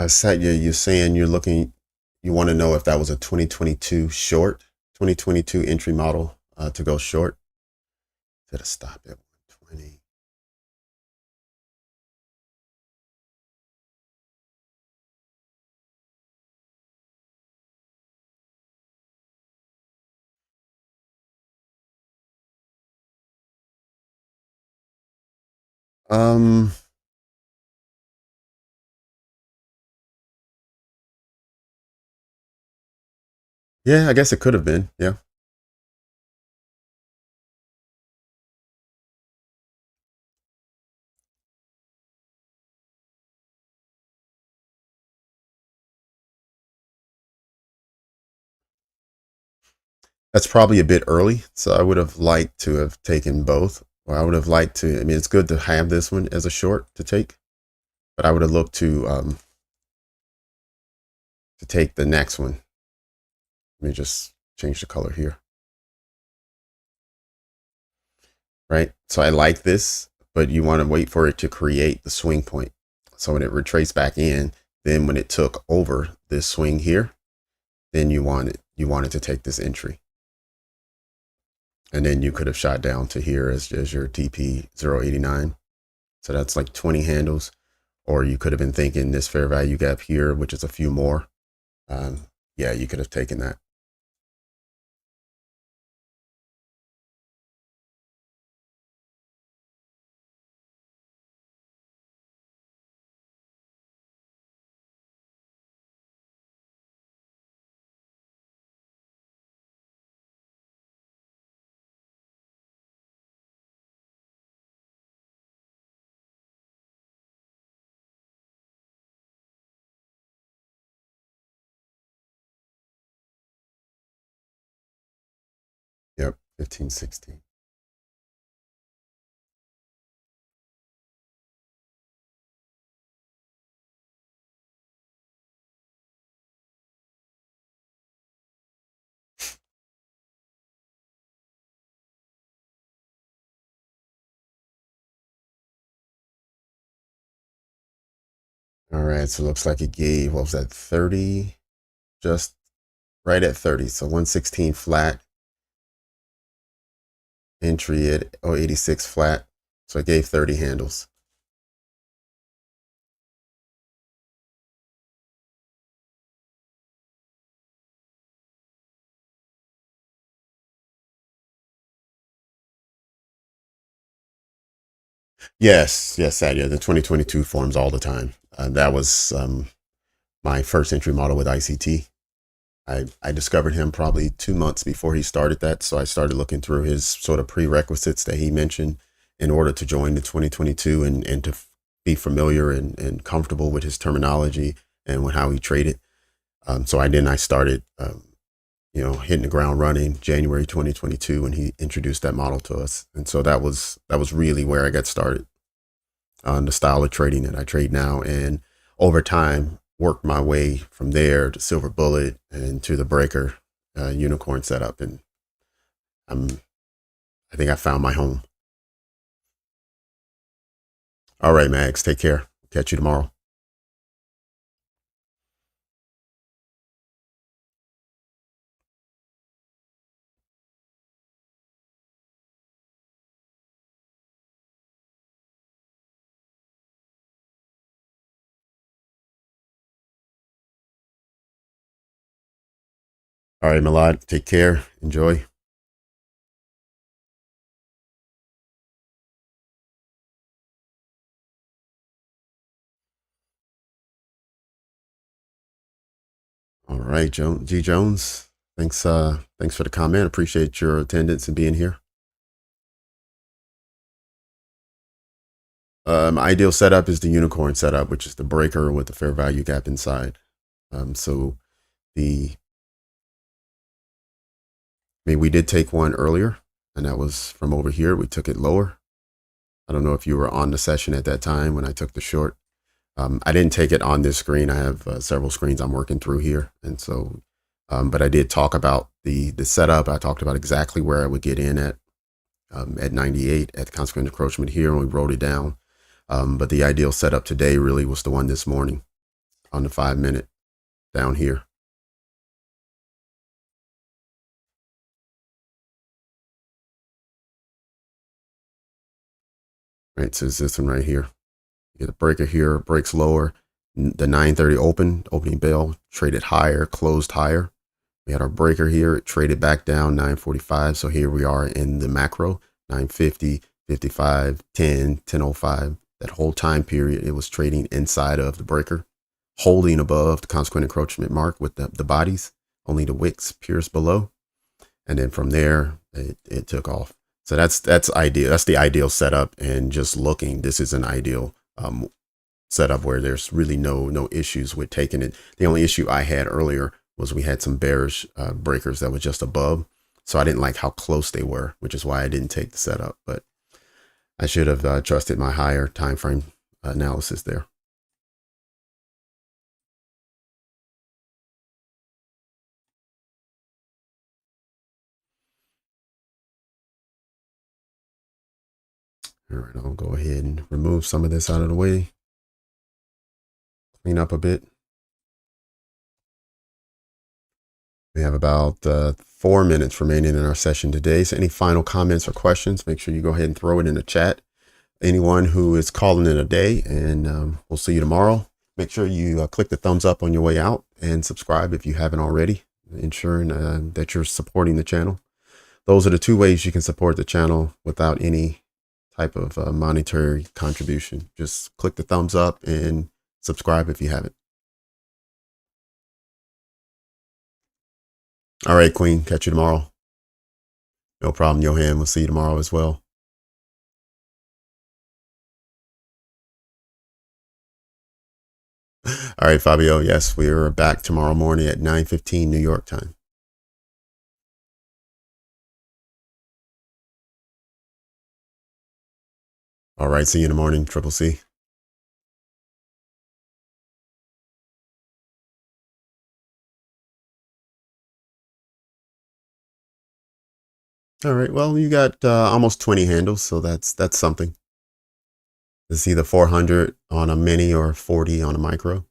Satya, you're saying you want to know if that was a 2022 short, 2022 entry model to go short. Did a stop at 120? Um, yeah, I guess it could have been. Yeah. That's probably a bit early. So I would have liked to have taken both. Or I would have liked to, I mean, it's good to have this one as a short to take, but I would have looked to take the next one. Let me just change the color here. Right. So I like this, but you want to wait for it to create the swing point. So when it retraced back in, then when it took over this swing here, then you wanted to take this entry. And then you could have shot down to here as your TP 089. So that's like 20 handles. Or you could have been thinking this fair value gap here, which is a few more. Yeah, you could have taken that. Yep, 1516. All right, so it looks like it gave, what was that, 30? just right at 30. So 116 flat, entry at 086 flat. So I gave 30 handles. Yes, Sadia. The 2022 forms all the time. That was my first entry model with ICT. I discovered him probably 2 months before he started that. So I started looking through his sort of prerequisites that he mentioned in order to join the 2022 and to be familiar and comfortable with his terminology and with how he traded. So I started, hitting the ground running January 2022 when he introduced that model to us. And so that was really where I got started on the style of trading that I trade now. And over time, worked my way from there to silver bullet and to the breaker unicorn setup. And I think I found my home. All right, Max, take care. Catch you tomorrow. All right, Milad, take care. Enjoy. All right, G Jones. Thanks for the comment. Appreciate your attendance and being here. Ideal setup is the unicorn setup, which is the breaker with the fair value gap inside. So we did take one earlier, and that was from over here. We took it lower. I don't know if you were on the session at that time when I took the short. I didn't take it on this screen. I have several screens I'm working through here. And so, but I did talk about the setup. I talked about exactly where I would get in at 98 at the consequent encroachment here, and we wrote it down. But the ideal setup today really was the one this morning on the 5-minute down here. Right, so it's this one right here. You get a breaker here, breaks lower. The 9:30 opening bell, traded higher, closed higher. We had our breaker here, it traded back down 9:45. So here we are in the macro, 9:50, 55, 10, 10:05. That whole time period, it was trading inside of the breaker, holding above the consequent encroachment mark with the bodies, only the wicks pierced below. And then from there, it took off. So that's ideal. That's the ideal setup. And just looking, this is an ideal setup where there's really no issues with taking it. The only issue I had earlier was we had some bearish breakers that were just above. So I didn't like how close they were, which is why I didn't take the setup. But I should have trusted my higher time frame analysis there. All right, I'll go ahead and remove some of this out of the way. Clean up a bit. We have about 4 minutes remaining in our session today. So any final comments or questions, make sure you go ahead and throw it in the chat. Anyone who is calling it a day, and we'll see you tomorrow. Make sure you click the thumbs up on your way out and subscribe if you haven't already, ensuring that you're supporting the channel. Those are the two ways you can support the channel without any type of monetary contribution. Just click the thumbs up and subscribe if you haven't. All right, Queen, catch you tomorrow. No problem, Johan. We'll see you tomorrow as well. All right, Fabio. Yes, we are back tomorrow morning at 9:15 New York time. All right, see you in the morning, Triple C. All right, well, you got almost 20 handles, so that's something. It's either 400 on a mini or 40 on a micro.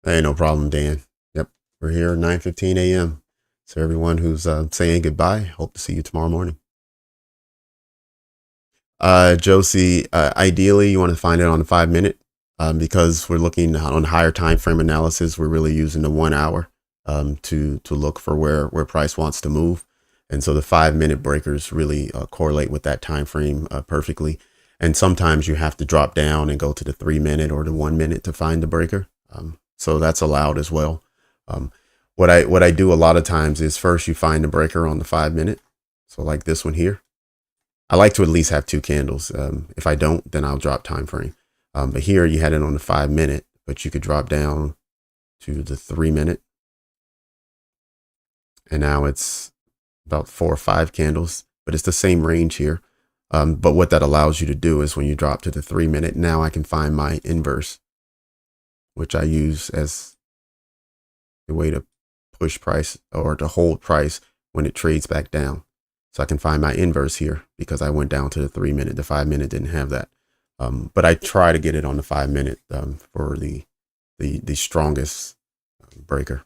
Hey, no problem, Dan. Yep, we're here at 9:15 a.m. So everyone who's saying goodbye, hope to see you tomorrow morning. Josie, ideally you want to find it on the 5 minute, because we're looking on higher time frame analysis. We're really using the 1 hour to look for where price wants to move, and so the 5 minute breakers really correlate with that time frame perfectly. And sometimes you have to drop down and go to the 3 minute or the 1 minute to find the breaker. So that's allowed as well. Um, what I do a lot of times is first you find the breaker on the 5 minute. So like this one here. I like to at least have two candles. If I don't, then I'll drop time frame. But here you had it on the 5 minute, but you could drop down to the 3 minute. And now it's about 4 or 5 candles, but it's the same range here. But what that allows you to do is when you drop to the 3 minute, now I can find my inverse, which I use as a way to push price or to hold price when it trades back down. So I can find my inverse here because I went down to the 3 minute. The 5 minute didn't have that. But I try to get it on the 5 minute for the strongest breaker.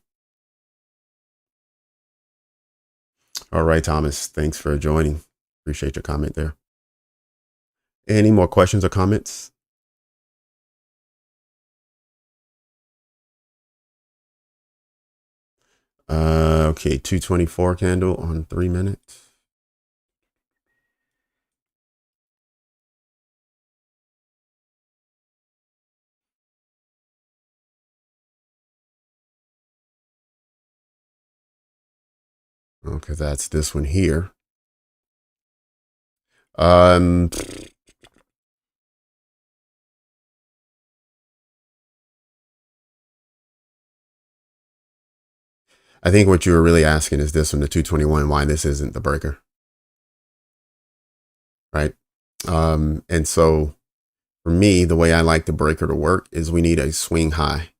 All right, Thomas, thanks for joining. Appreciate your comment there. Any more questions or comments? Okay, 224 candle on 3 minutes. Okay, that's this one here. Um, I think what you were really asking is this one, the 221, why this isn't the breaker, right? And so for me, the way I like the breaker to work is we need a swing high.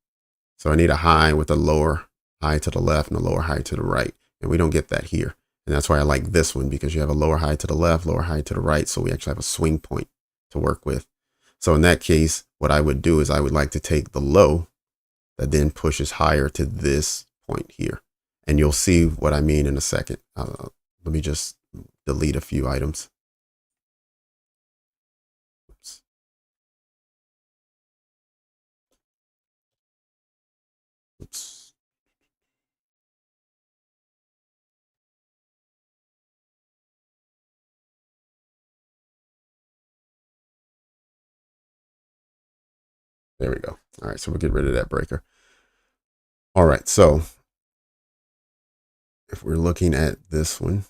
So I need a high with a lower high to the left and a lower high to the right. And we don't get that here. And that's why I like this one, because you have a lower high to the left, lower high to the right. So we actually have a swing point to work with. So in that case, what I would do is I would like to take the low that then pushes higher to this point here. And you'll see what I mean in a second. Let me just delete a few items. Oops. Oops. There we go. All right, so we'll get rid of that breaker. All right, so if we're looking at this one,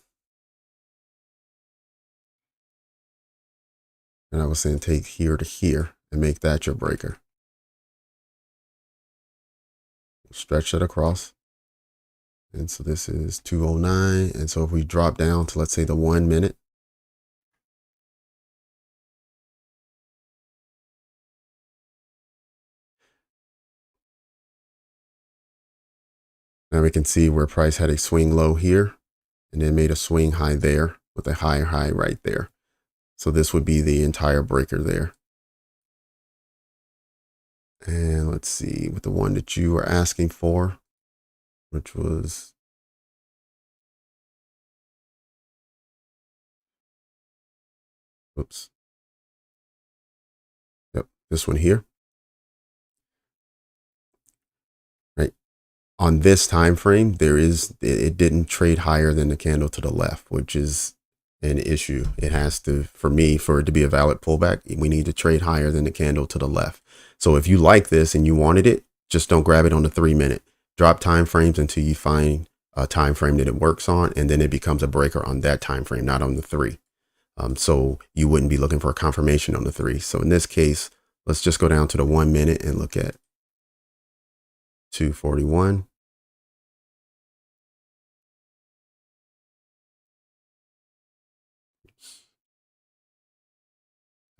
and I was saying take here to here and make that your breaker. Stretch that across. And so this is 209. And so if we drop down to, let's say, the 1 minute, now we can see where price had a swing low here and then made a swing high there with a higher high right there. So this would be the entire breaker there. And let's see, with the one that you were asking for, which was, oops, yep, this one here, right? On this time frame, it didn't trade higher than the candle to the left, which is an issue. It has to, for me, for it to be a valid pullback, we need to trade higher than the candle to the left. So if you like this and you wanted it, just don't grab it on the 3 minute. Drop time frames until you find a time frame that it works on, and then it becomes a breaker on that time frame, not on the 3. So you wouldn't be looking for a confirmation on the 3. So in this case, let's just go down to the 1 minute and look at 241.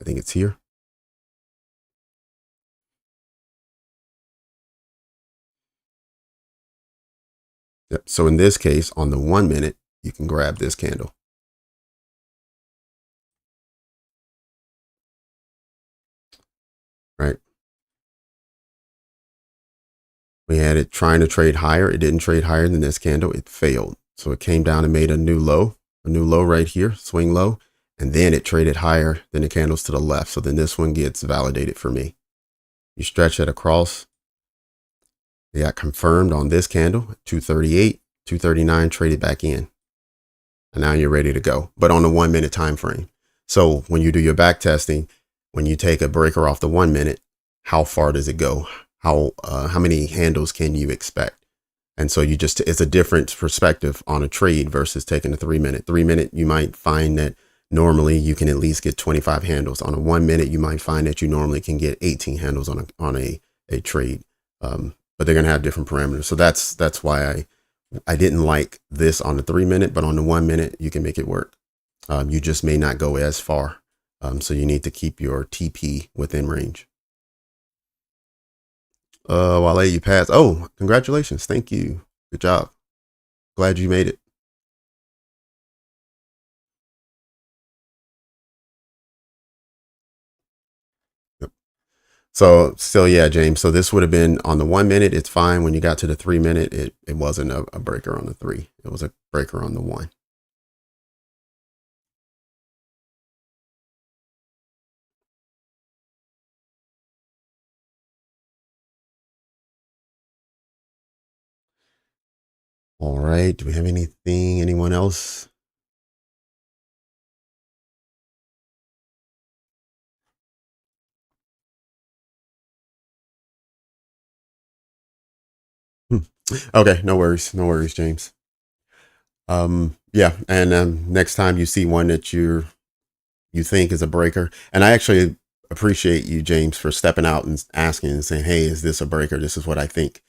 I think it's here. Yep. So in this case, on the 1 minute, you can grab this candle. Right. We had it trying to trade higher. It didn't trade higher than this candle. It failed. So it came down and made a new low right here, swing low. And then it traded higher than the candles to the left. So then this one gets validated for me. You stretch it across. They got confirmed on this candle, 238, 239, traded back in. And now you're ready to go, but on the 1 minute time frame. So when you do your back testing, when you take a breaker off the 1 minute, how far does it go? How many handles can you expect? And so it's a different perspective on a trade versus taking a 3 minute. 3 minute, you might find that normally you can at least get 25 handles. On a 1 minute, you might find that you normally can get 18 handles on a trade. But they're going to have different parameters. So that's why I didn't like this on the 3 minute, but on the 1 minute, you can make it work. You just may not go as far. So you need to keep your TP within range. Wale, you passed. Oh, congratulations. Thank you. Good job. Glad you made it. Yep. So still, yeah, James. So this would have been on the 1 minute. It's fine. When you got to the 3 minute, it wasn't a breaker on the 3. It was a breaker on the 1. All right. Do we have anyone else? Okay. No worries. No worries, James. Yeah. And next time you see one that you think is a breaker, and I actually appreciate you, James, for stepping out and asking and saying, hey, is this a breaker? This is what I think.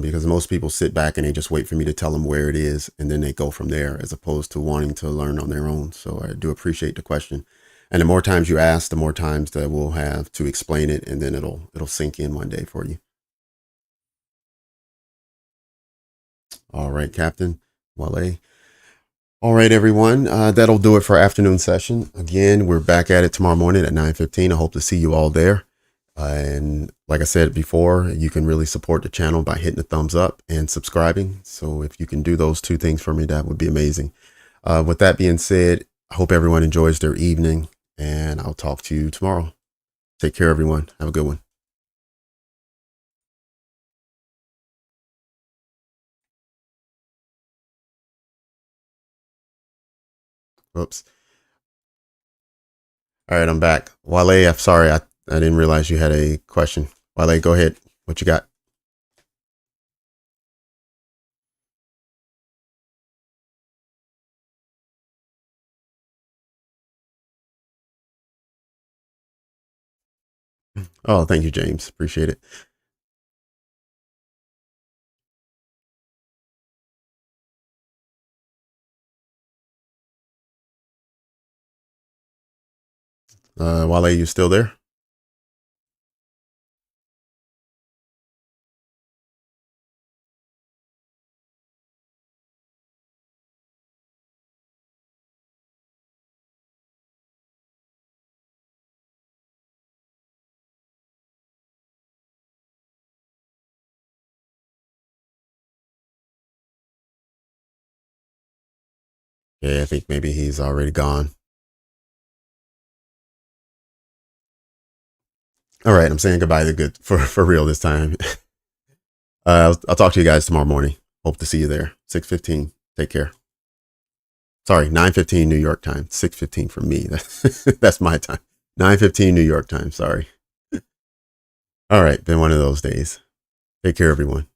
Because most people sit back and they just wait for me to tell them where it is, and then they go from there, as opposed to wanting to learn on their own. So I do appreciate the question. And the more times you ask, the more times that we'll have to explain it, and then it'll sink in one day for you. All right, Captain Wale. All right, everyone. That'll do it for our afternoon session. Again, we're back at it tomorrow morning at 9:15. I hope to see you all there. And like I said before, you can really support the channel by hitting the thumbs up and subscribing. So if you can do those two things for me, that would be amazing. With that being said, I hope everyone enjoys their evening, and I'll talk to you tomorrow. Take care, everyone. Have a good one. Oops. All right, I'm back. Wale, I'm sorry. I didn't realize you had a question. Wale, go ahead. What you got? Oh, thank you, James. Appreciate it. Wale, you still there? Yeah, I think maybe he's already gone. All right, I'm saying goodbye to good for real this time. I'll talk to you guys tomorrow morning. Hope to see you there. 6:15. Take care. Sorry, 9:15 New York time. 6:15 for me. That's my time. 9:15 New York time. Sorry. All right, been one of those days. Take care, everyone.